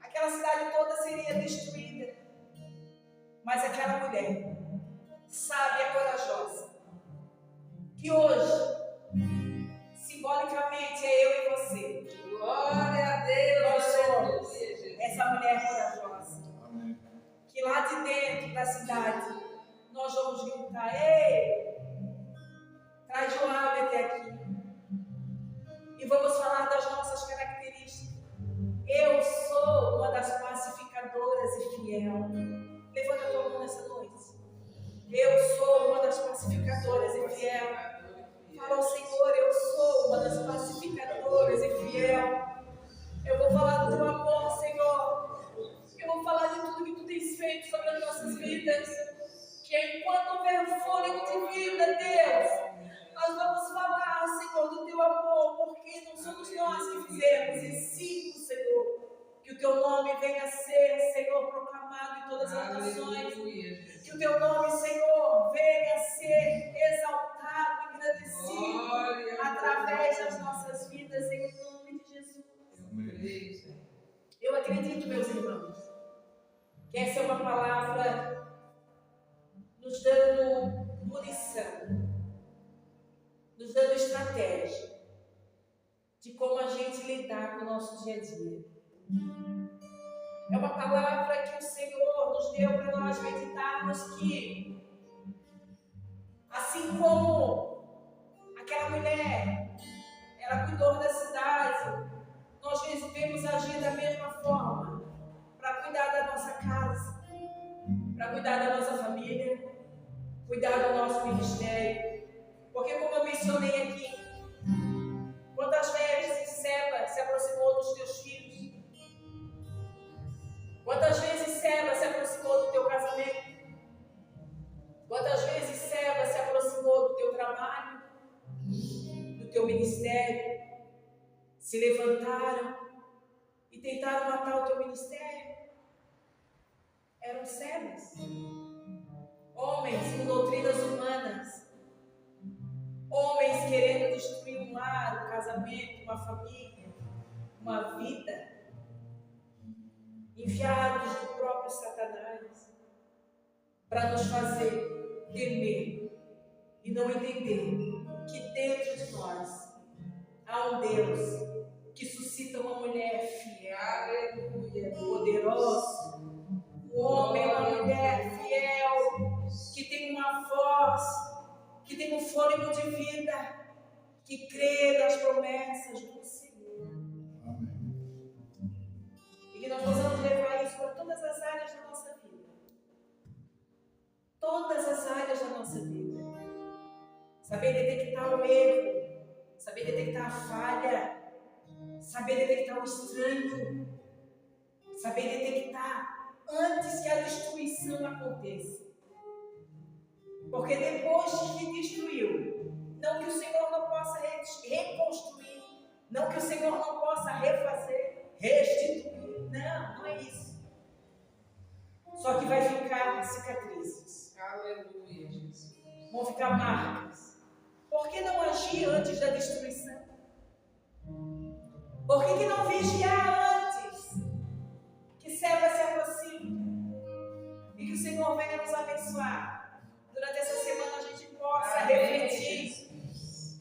Speaker 1: aquela cidade toda seria destruída. Mas aquela mulher, sábia e corajosa, que hoje, simbolicamente, é eu e você.
Speaker 3: Glória a Deus.
Speaker 1: Nós somos
Speaker 3: Aleluia,
Speaker 1: essa mulher corajosa.
Speaker 2: Amém.
Speaker 1: Que lá de dentro da cidade, nós vamos gritar: ei, traz Joabe até aqui. E vamos falar das nossas características. Eu sou uma das pacificadoras e fiel. Levanta a tua mão nessa noite. Eu sou uma das pacificadoras e fiel. Fala ao Senhor: eu sou uma das pacificadoras e fiel. Eu vou falar do teu amor, Senhor. Eu vou falar de tudo que tu tens feito sobre as nossas vidas. Que enquanto houver fôlego de vida, Deus, nós vamos falar, Senhor, do teu amor, porque não somos nós que fizemos. E sim, Senhor, que o teu nome venha a ser, Senhor, proclamado em todas as nações. Que o teu nome, Senhor, venha a ser exaltado, engrandecido através das nossas vidas, em nome de Jesus. Eu acredito, meus irmãos, que essa é uma palavra nos dando munição, nos dando estratégia de como a gente lidar com o nosso dia a dia. É uma palavra que o Senhor nos deu para nós meditarmos, que assim como aquela mulher, ela cuidou da cidade, nós devemos agir da mesma forma, para cuidar da nossa casa, para cuidar da nossa família, cuidar do nosso ministério. Porque, como eu mencionei aqui, quantas vezes Seba se aproximou dos teus filhos? Quantas vezes Seba se aproximou do teu casamento? Quantas vezes Seba se aproximou do teu trabalho, do teu ministério? Se levantaram e tentaram matar o teu ministério? Eram Sebas, homens com doutrinas humanas, homens querendo destruir um lar, um casamento, uma família, uma vida, enviados do próprio Satanás para nos fazer temer e não entender que dentro de nós há um Deus que suscita uma mulher fiel, aleluia, poderosa, um homem, uma mulher fiel, que tem uma voz, que tem um fôlego de vida, que crê nas promessas do Senhor.
Speaker 2: Amém.
Speaker 1: E que nós possamos levar isso para todas as áreas da nossa vida. Todas as áreas da nossa vida. Saber detectar o erro, saber detectar a falha, saber detectar o estranho, saber detectar antes que a destruição aconteça. Porque depois que destruiu, não que o Senhor não possa reconstruir, não que o Senhor não possa refazer, restituir, não é isso. Só que vai ficar cicatrizes.
Speaker 3: Aleluia, Jesus.
Speaker 1: Vão ficar marcas. Por que não agir antes da destruição? Por que não vigiar antes que Seba se aproxime? E que o Senhor venha nos abençoar. Durante essa semana a gente possa refletir.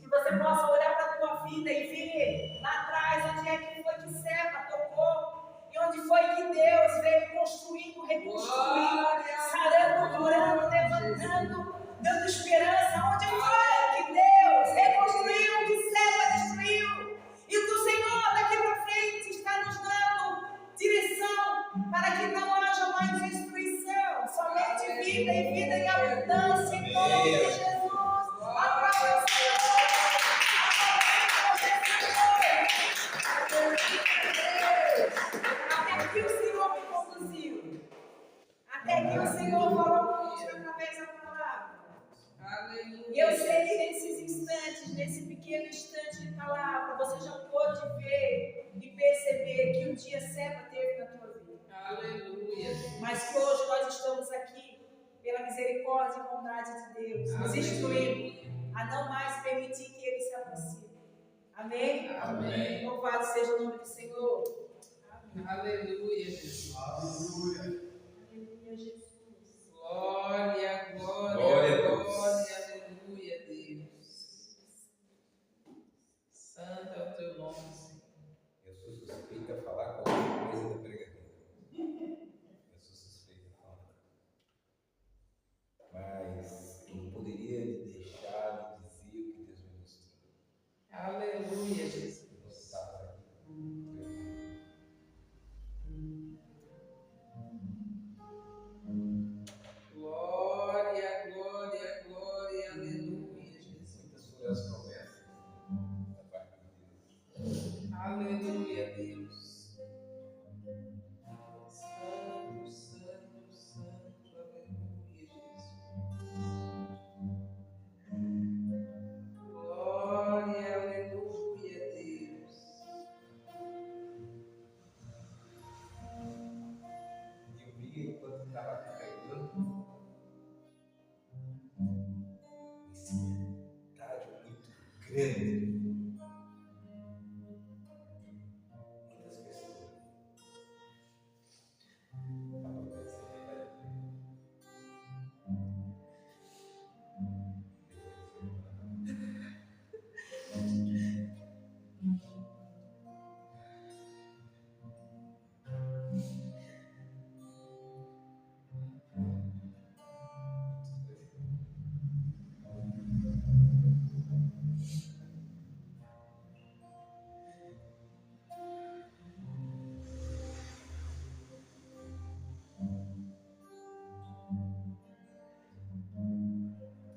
Speaker 1: Que você possa olhar para a tua vida e ver lá atrás onde é que foi que Seba tocou. E onde foi que Deus veio construindo, reconstruindo, sarando, curando, levantando, dando esperança. Onde foi que Deus reconstruiu o que Seba destruiu? E o que o Senhor daqui para frente está nos dando direção para que não haja mais destruição, somente vida e vida em abundância, em nome de Jesus. Aplauda o Senhor. Até aqui o Senhor me conduziu. Até aqui o Senhor falou conosco através da palavra.
Speaker 3: Aleluia.
Speaker 1: E eu sei que nesses instantes, nesse pequeno instante de palavra, você já pôde ver e perceber que um dia Seba teve na tua vida.
Speaker 3: Aleluia.
Speaker 1: Mas que hoje nós voz e vontade de Deus, nos instruindo a não mais permitir que ele se aproxime. Amém?
Speaker 3: Amém.
Speaker 1: Louvado seja o nome do Senhor. Amém.
Speaker 3: Aleluia, Jesus.
Speaker 2: Aleluia.
Speaker 1: Aleluia, Jesus.
Speaker 3: Glória, glória,
Speaker 4: Glória a Deus.
Speaker 3: glória, aleluia, Deus. Santo é o teu nome, Senhor.
Speaker 4: Eu sou suspeito a falar qualquer coisa da pregação. Eu sou suspeito a falar. Mas eu não poderia deixar de dizer o que Deus me mostrou.
Speaker 3: Aleluia, Jesus.
Speaker 4: Eu estava aqui.
Speaker 3: Glória, glória, glória, aleluia, Jesus.
Speaker 4: Muitas foram as promessas da parte de Deus.
Speaker 3: Aleluia, Deus. Santo, santo, santo, aleluia, Jesus. Glória, aleluia, Deus.
Speaker 4: Eu vi enquanto estava pregando esse estádio muito grande. Muitas pessoas. Estava percebendo.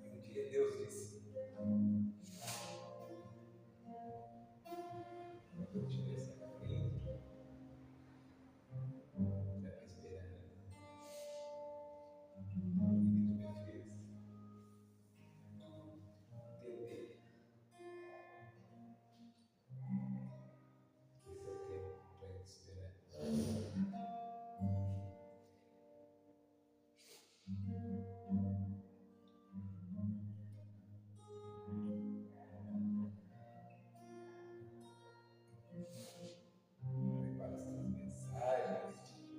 Speaker 4: E um dia Deus disse: quando eu estivesse à frente, estava esperando. E Deus me fez entender que esse é o tempo para esperar. Prepara essas mensagens que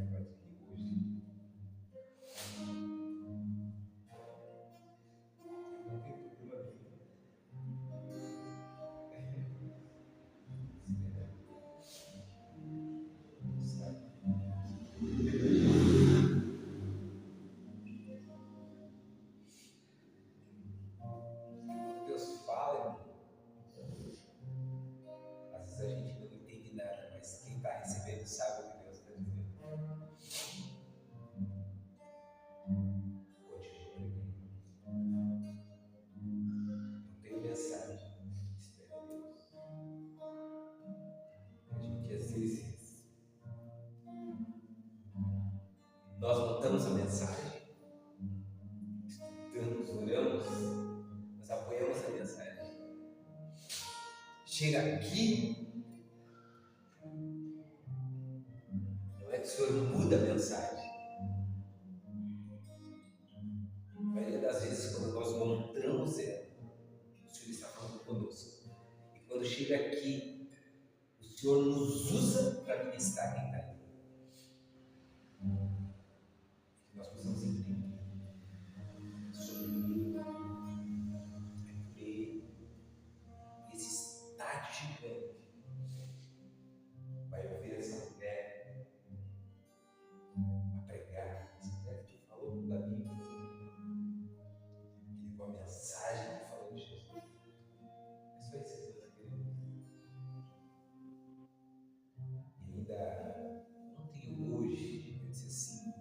Speaker 4: a partir de hoje não tem problema nenhum. Esperar. Sabe? Quando Deus fala, às vezes a gente não entende nada, mas quem está recebendo sabe o que Deus está dizendo. Continua pregando. Não tem mensagem. Espere Deus. A gente às vezes nós montamos a mensagem, estudamos, oramos, nós apoiamos a mensagem. Chega aqui, não é que o Senhor muda a mensagem. A maioria das vezes, quando nós montamos ela, o Senhor está falando conosco. E quando chega aqui, o Senhor nos usa para ministrar quem está aqui. Que nós possamos entender sobre Ele, por Ele, esse estádio gigante vai ouvir essa mulher a pregar. Essa mulher que falou da Bíblia, que levou a mensagem que falou de Jesus. É só isso que Deus querido. E ainda ontem hoje, eu disse assim,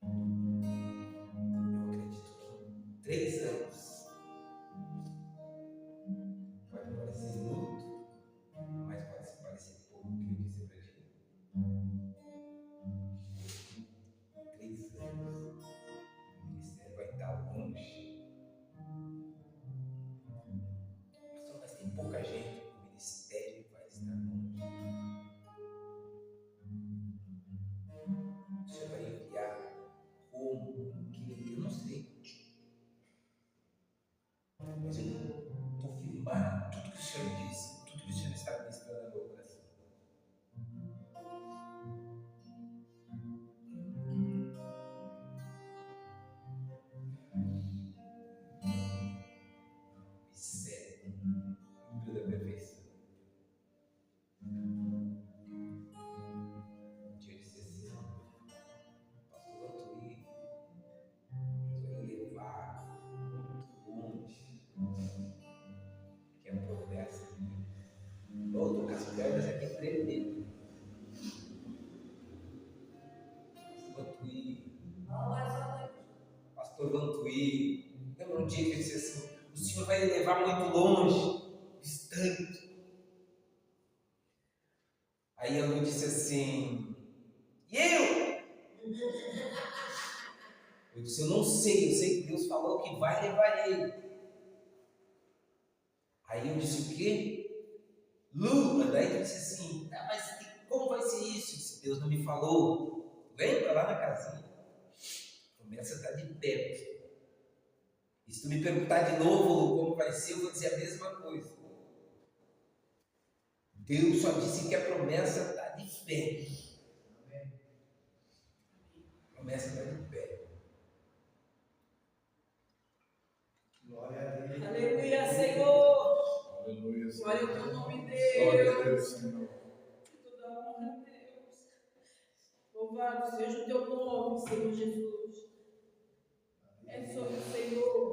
Speaker 4: eu acredito que 3 anos pode parecer muito, mas pode parecer pouco, que eu disse para ti. 3 anos, o ministério vai estar longe. Mas tem pouca gente, o ministério vai estar longe. levar muito longe, distante. Aí a Lu disse assim, e eu? Eu disse, eu sei que Deus falou que vai levar ele. Aí eu disse, o quê? Lu, daí tu disse assim, mas como vai ser isso? Eu disse, Deus não me falou. Lembra lá na casinha? A promessa está de pé. E se tu me perguntar de novo, Lu, como vai ser, eu vou dizer a mesma coisa. Deus só disse que a promessa está de pé. A promessa está de pé.
Speaker 2: Glória a Deus.
Speaker 1: Aleluia, Senhor.
Speaker 2: Aleluia, Senhor.
Speaker 1: Glória ao teu nome,
Speaker 2: Glória a
Speaker 1: Deus.
Speaker 2: Deus, Senhor.
Speaker 1: Toda honra a Deus. Louvado seja o teu nome, Senhor Jesus. É sobre o Senhor.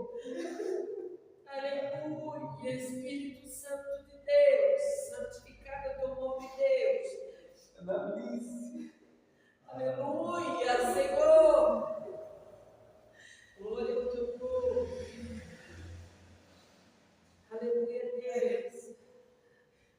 Speaker 1: Aleluia, Espírito Santo de Deus. Santificado é o teu nome, Deus. Aleluia, Senhor. Glória ao teu nome. Aleluia, Deus.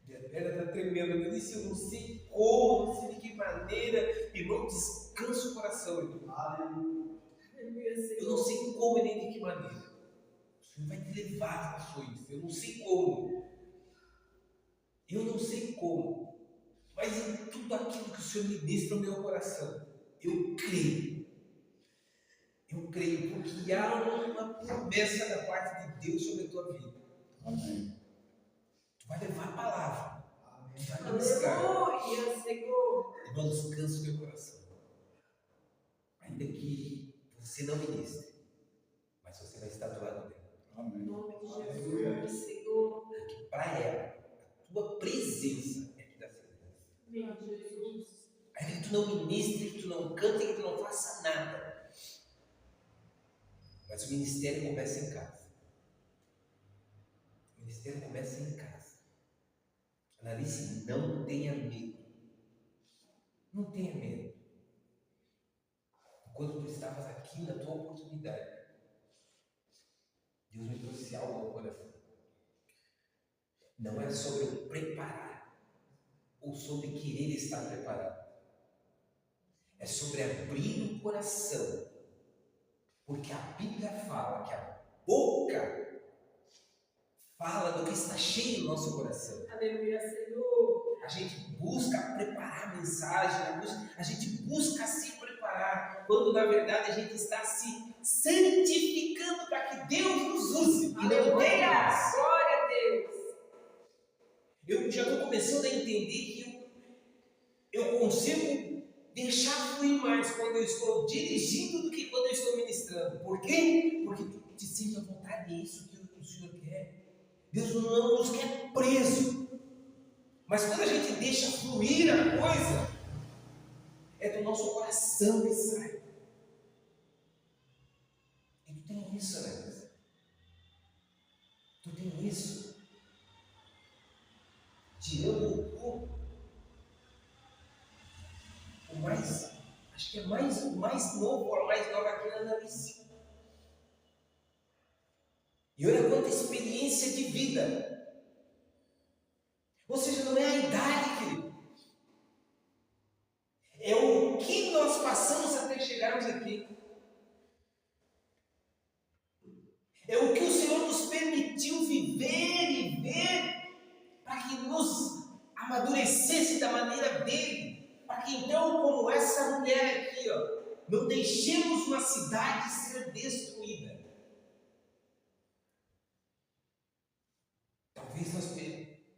Speaker 4: Minha perna está tremendo. Eu disse, eu não sei como, não sei de que maneira. Irmão, descansa o coração, irmão.
Speaker 2: Aleluia.
Speaker 1: Aleluia, Senhor.
Speaker 4: Eu não sei como e nem de que maneira. O Senhor vai te levar às nações. Eu não sei como. Eu não sei como. Mas em tudo aquilo que o Senhor ministra no meu coração, eu creio. Eu creio, porque há uma promessa da parte de Deus sobre a tua vida.
Speaker 2: Amém.
Speaker 4: Tu vai levar a palavra.
Speaker 2: Amém.
Speaker 4: Tu vai ministrar.
Speaker 1: Aleluia, Senhor.
Speaker 4: Irmão, descansa o teu coração. Ainda que você não ministre, mas você vai estar do lado dela.
Speaker 1: Em
Speaker 2: Amém.
Speaker 1: nome de Jesus, Senhor.
Speaker 4: Porque para ela, a tua presença é que dá segurança.
Speaker 1: Amém, Jesus.
Speaker 4: Ainda que tu não ministre, que tu não cante, que tu não faça nada. Mas o ministério começa em casa. O ministério começa em casa. Analice, não tenha medo. Não tenha medo. Enquanto tu estavas aqui na tua oportunidade, Deus me trouxe algo ao coração. Não é sobre eu preparar, ou sobre querer estar preparado. É sobre abrir o coração. Porque a Bíblia fala que a boca fala do que está cheio no nosso coração.
Speaker 1: Aleluia, Senhor.
Speaker 4: A gente busca preparar a mensagem, a gente busca se preparar, quando na verdade a gente está se santificando para que Deus nos use. E não
Speaker 1: Aleluia.
Speaker 4: nós.
Speaker 1: Glória a Deus.
Speaker 4: Eu já estou começando a entender que eu consigo deixar fluir mais quando eu estou dirigindo do que quando eu estou ministrando. Por quê? Porque tu te sente à vontade, é isso que o Senhor quer. Deus não nos quer preso. Mas quando a gente deixa fluir a coisa, é do nosso coração que sai. E tu tem isso, né? Tu tem isso. Tirando o mais, acho que é o mais novo ou a mais nova aqui na Analice. E olha quanta experiência de vida. Ou seja, não é a idade, querido. É o que nós passamos até chegarmos aqui. É o que o Senhor nos permitiu viver e ver para que nos amadurecesse da maneira dele. Para que então, como essa mulher aqui, não deixemos uma cidade ser destruída. Talvez nós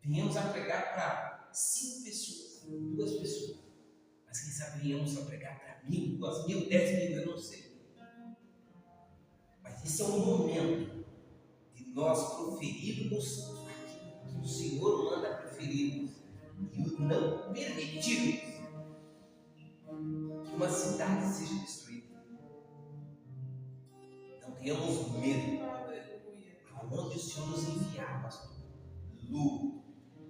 Speaker 4: venhamos a pregar para 5 pessoas, 2 pessoas. Mas quem sabe venhamos a pregar para 1.000, 2.000, 10.000, eu não sei. Mas esse é o momento de nós proferirmos aquilo que o Senhor manda proferirmos. E não permitirmos que uma cidade seja destruída. Não tenhamos medo. Aonde o Senhor nos enviar, pastor. Lu,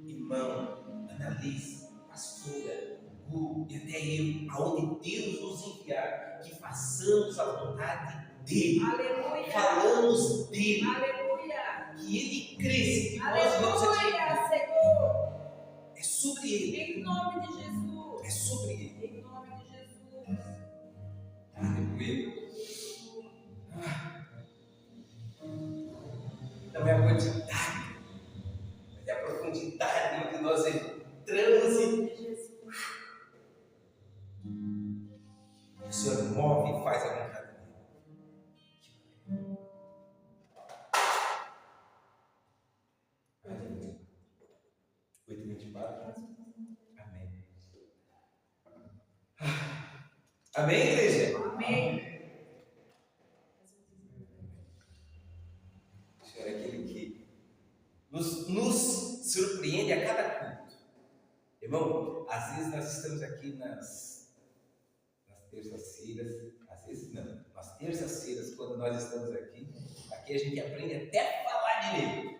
Speaker 4: irmão, Analice, pastora, Gu e até eu, aonde Deus nos enviar, que façamos a vontade dele.
Speaker 1: Aleluia.
Speaker 4: Falamos dele.
Speaker 1: Aleluia.
Speaker 4: Que ele que cresça, que nós vamos atingir.
Speaker 1: Aleluia, Senhor.
Speaker 4: É sobre Ele.
Speaker 1: Em nome de Jesus.
Speaker 4: É sobre Ele.
Speaker 1: Em nome de Jesus.
Speaker 4: Aleluia. Não é a quantidade, mas é a profundidade onde nós entramos e o Senhor move e faz a vontade dele. Aleluia. 8h24. Amém. Amém, igreja?
Speaker 1: Amém.
Speaker 4: O Senhor é aquele que nos surpreende a cada culto. Irmão, às vezes nós estamos aqui nas terças-feiras, às vezes não, nas terças-feiras, quando nós estamos aqui a gente aprende até a falar direito.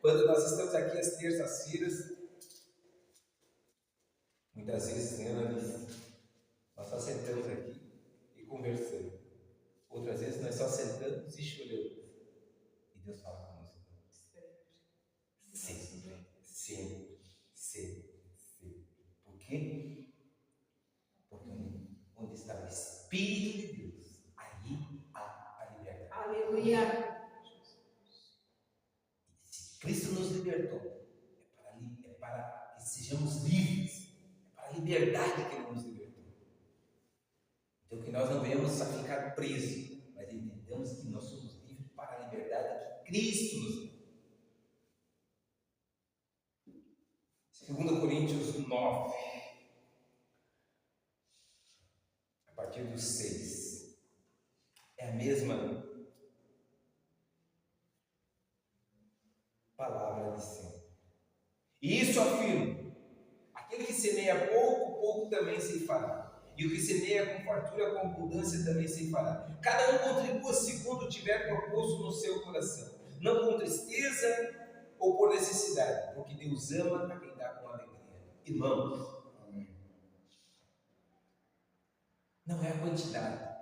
Speaker 4: Quando nós estamos aqui às terças-feiras, muitas vezes, né, nós só sentamos aqui e conversamos. Outras vezes nós só sentamos e choramos. E Deus fala conosco. Sempre, sempre, sempre, sempre. Por quê? Porque onde está o Espírito de Deus, aí há a liberdade.
Speaker 1: Aleluia.
Speaker 4: Se Cristo nos libertou, é para que sejamos livres, é para a liberdade que Ele nos libertou. Então que nós não venhamos a ficar presos, mas entendamos que nós somos livres para a liberdade que Cristo nos deu. 2 Coríntios 9, a partir do 6, é a mesma palavra de sempre. E isso afirmo: aquele que semeia pouco, pouco também se fará. E o que semeia com fartura, com abundância também se fará. Cada um contribua segundo tiver proposto no seu coração, não com tristeza ou por necessidade, porque Deus ama a quem dá com alegria. Irmãos, não é a quantidade.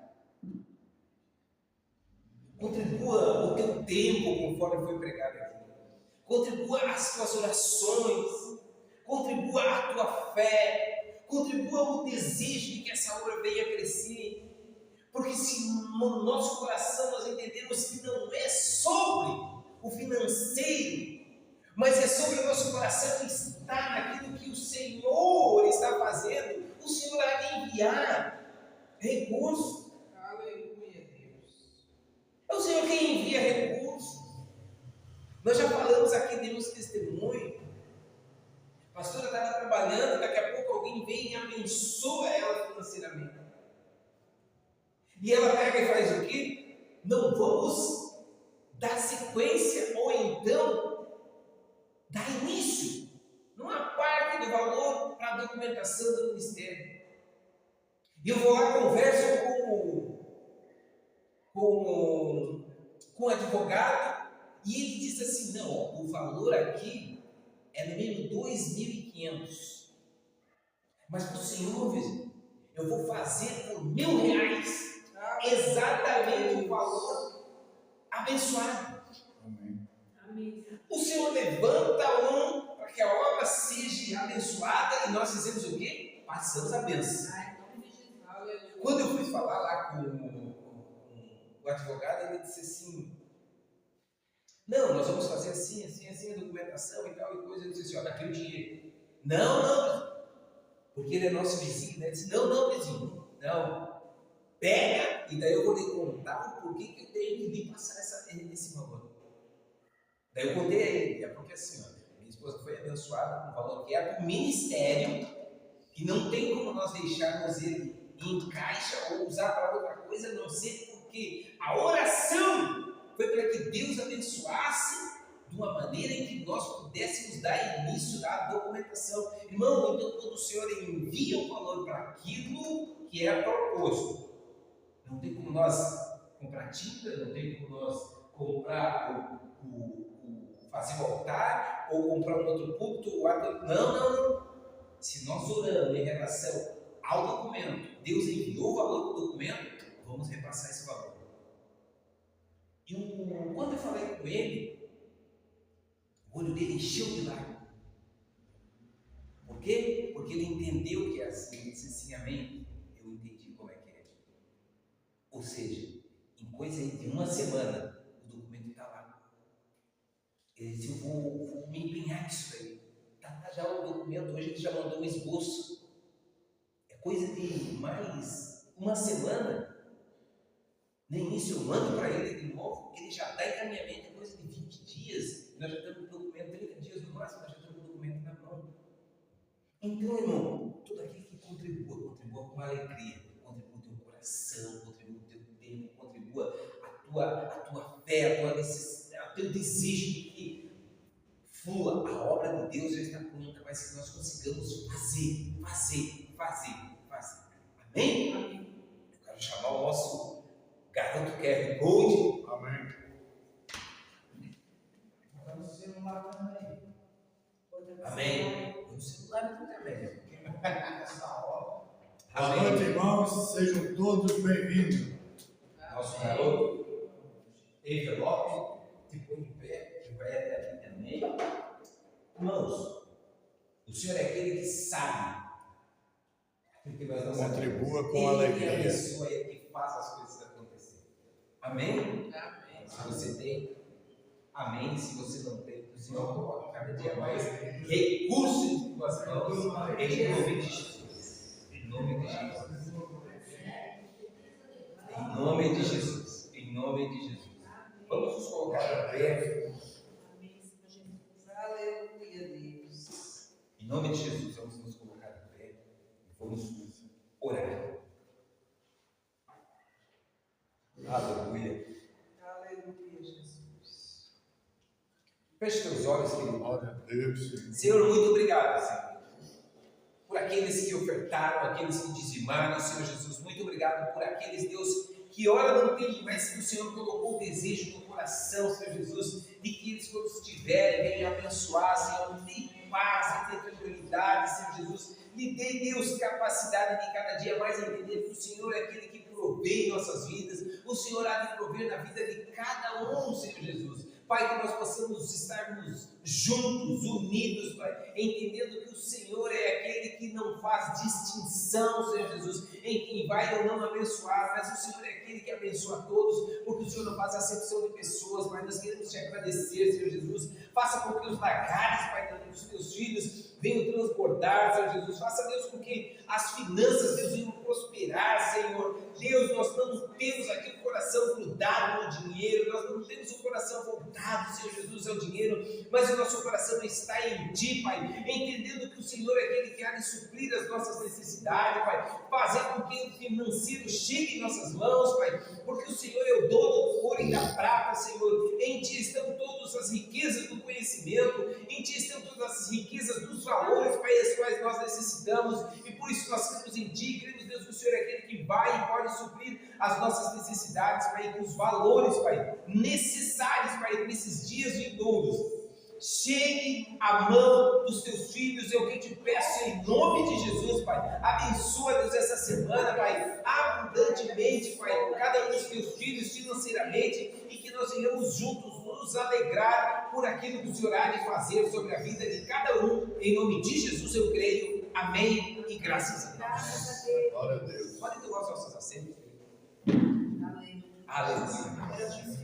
Speaker 4: Contribua o teu tempo, conforme foi pregado aqui. Contribua as tuas orações. Contribua a tua fé. Contribua o desejo de que essa obra venha crescer. Porque se no nosso coração nós entendemos que não é sobre o financeiro, mas é sobre o nosso coração que está naquilo que o Senhor está fazendo, o Senhor há de enviar recursos.
Speaker 3: Aleluia, Deus.
Speaker 4: É o Senhor quem envia recursos. Nós já falamos aqui, demos testemunho. A pastora estava trabalhando, daqui a pouco alguém vem e abençoa ela financeiramente. E ela pega e faz o quê? Não vamos dar sequência ou então dar início numa parte do valor para a documentação do ministério. E eu vou lá, converso com o advogado, e ele diz assim: não, ó, o valor aqui é no mínimo 2.500. Mas para o Senhor, vizinho, eu vou fazer por R$1.000. Exatamente o valor abençoado.
Speaker 2: Amém.
Speaker 1: Amém.
Speaker 4: O Senhor levanta para que a obra seja abençoada, e nós fizemos o quê? Passamos a bênção. Quando eu fui falar lá com o advogado, ele disse assim: não, nós vamos fazer assim, assim, assim, a documentação e tal e coisa. Eu disse assim: ó, daqui o dinheiro. Não, porque ele é nosso vizinho, né? Ele disse: não, vizinho, não. Pega, e daí eu vou lhe contar o porquê que eu tenho que lhe passar esse valor. Daí eu contei a ele: é porque assim, ó, minha esposa foi abençoada com um valor que é do ministério, e não tem como nós deixarmos ele em caixa ou usar para outra coisa, a não ser porque a oração foi para que Deus abençoasse de uma maneira em que nós pudéssemos dar início à documentação. Irmão, então quando o Senhor envia o valor para aquilo que é proposto, não tem como nós comprar tinta, não tem como nós comprar fazer o altar, ou comprar um outro púlpito, não. Se nós oramos em relação ao documento, Deus enviou o valor do documento, vamos repassar esse valor. E quando eu falei com ele, O olho dele encheu de lágrimas. Por quê? Porque ele entendeu que é assim. Ele disse assim, amém, eu entendi como é que é. Ou seja, em coisa de uma semana, o documento está lá. Ele disse, eu vou me empenhar nisso aí. Está já o documento, hoje ele já mandou um esboço. É coisa de mais uma semana. Nem isso eu mando para ele de novo. Ele já está em caminhamento, é coisa de 20 dias. Nós já estamos com o documento, 30 dias no máximo, nós já estamos com o documento na mão. Então, irmão, tudo aquilo que contribua com alegria, contribua o teu coração, contribua o teu tempo, contribua a tua fé, a tua necessidade, o teu desejo de que flua. A obra de Deus já está pronta, mas que nós consigamos fazer. Amém?
Speaker 1: Amém.
Speaker 4: Eu quero chamar o nosso garoto QR Code.
Speaker 2: Amém.
Speaker 5: Está no celular também.
Speaker 4: Amém. No celular também.
Speaker 5: Essa hora.
Speaker 2: Boa noite, irmãos. Sejam todos bem-vindos.
Speaker 4: Nosso garoto envelope, ficou de pé, que vai até aqui também. Irmãos, o Senhor é aquele que sabe aquilo que nós não sabemos.
Speaker 2: Contribua com
Speaker 4: Ele
Speaker 2: alegria.
Speaker 4: é a pessoa que faz as coisas acontecerem. Amém?
Speaker 3: Amém.
Speaker 4: Se você tem, amém. Se você não tem, o Senhor coloca cada dia mais recursos em tuas mãos, em nome de Jesus. Em nome de Jesus. Em nome de Jesus. Em nome de Jesus. Vamos nos colocar em pé.
Speaker 1: Amém, Senhor Jesus.
Speaker 3: Aleluia, Deus.
Speaker 4: Em nome de Jesus, vamos nos colocar em pé e vamos orar. Aleluia.
Speaker 3: Aleluia, Jesus.
Speaker 4: Feche teus olhos, querido.
Speaker 2: Glória a Deus, Senhor.
Speaker 4: Senhor, muito obrigado, Senhor, por aqueles que ofertaram, aqueles que dizimaram, Senhor Jesus. Muito obrigado por aqueles, Deus, que ora não tem, mas que o Senhor colocou o desejo no coração, Senhor Jesus, de que eles, quando estiverem, venham abençoar, Senhor. Dê paz, dê tranquilidade, Senhor Jesus. Lhe dê, Deus, capacidade de cada dia mais entender que o Senhor é aquele que provê em nossas vidas. O Senhor há de prover na vida de cada um, Senhor Jesus. Pai, que nós possamos estarmos juntos, unidos, Pai, entendendo que o Senhor é aquele que não faz distinção, Senhor Jesus, em quem vai ou não abençoar, mas o Senhor é aquele que abençoa a todos, porque o Senhor não faz acepção de pessoas. Pai, nós queremos te agradecer, Senhor Jesus. Faça com que os lagares, Pai, dos teus filhos venham transbordar, Senhor Jesus. Faça, Deus, com que as finanças, Deus, venham prosperar, Senhor. Deus, nós não temos aqui o coração grudado no dinheiro, nós não temos o coração voltado, Senhor Jesus, ao dinheiro, mas o nosso coração está em Ti, Pai, entendendo que o Senhor é aquele que há de suprir as nossas necessidades, Pai, fazer com que o financeiro chegue em nossas mãos, Pai, porque o Senhor é o dono do ouro e da prata, Senhor. Em Ti estão todas as riquezas do conhecimento, em Ti estão todas as riquezas dos valores, Pai, as quais nós necessitamos, e por isso nós cremos em Ti, cremos, Deus, que o Senhor é aquele que vai e pode suprir as nossas necessidades, Pai, com os valores, Pai, necessários, Pai, nesses dias vindouros. Chegue a mão dos teus filhos, eu que te peço em nome de Jesus, Pai. Abençoa, Deus, essa semana, Pai, abundantemente, Pai, cada um dos teus filhos financeiramente, e que nós venhamos juntos nos alegrar por aquilo que o Senhor há de fazer sobre a vida de cada um. Em nome de Jesus eu creio. Amém e graças a Deus.
Speaker 1: Graças a Deus.
Speaker 2: Glória a Deus.
Speaker 4: Podem tomar os nossos assentos.
Speaker 3: Aleluia.
Speaker 4: Aleluia.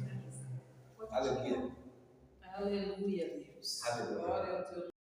Speaker 4: Aleluia.
Speaker 3: Aleluia, Deus.
Speaker 4: Aleluia.
Speaker 3: Glória ao teu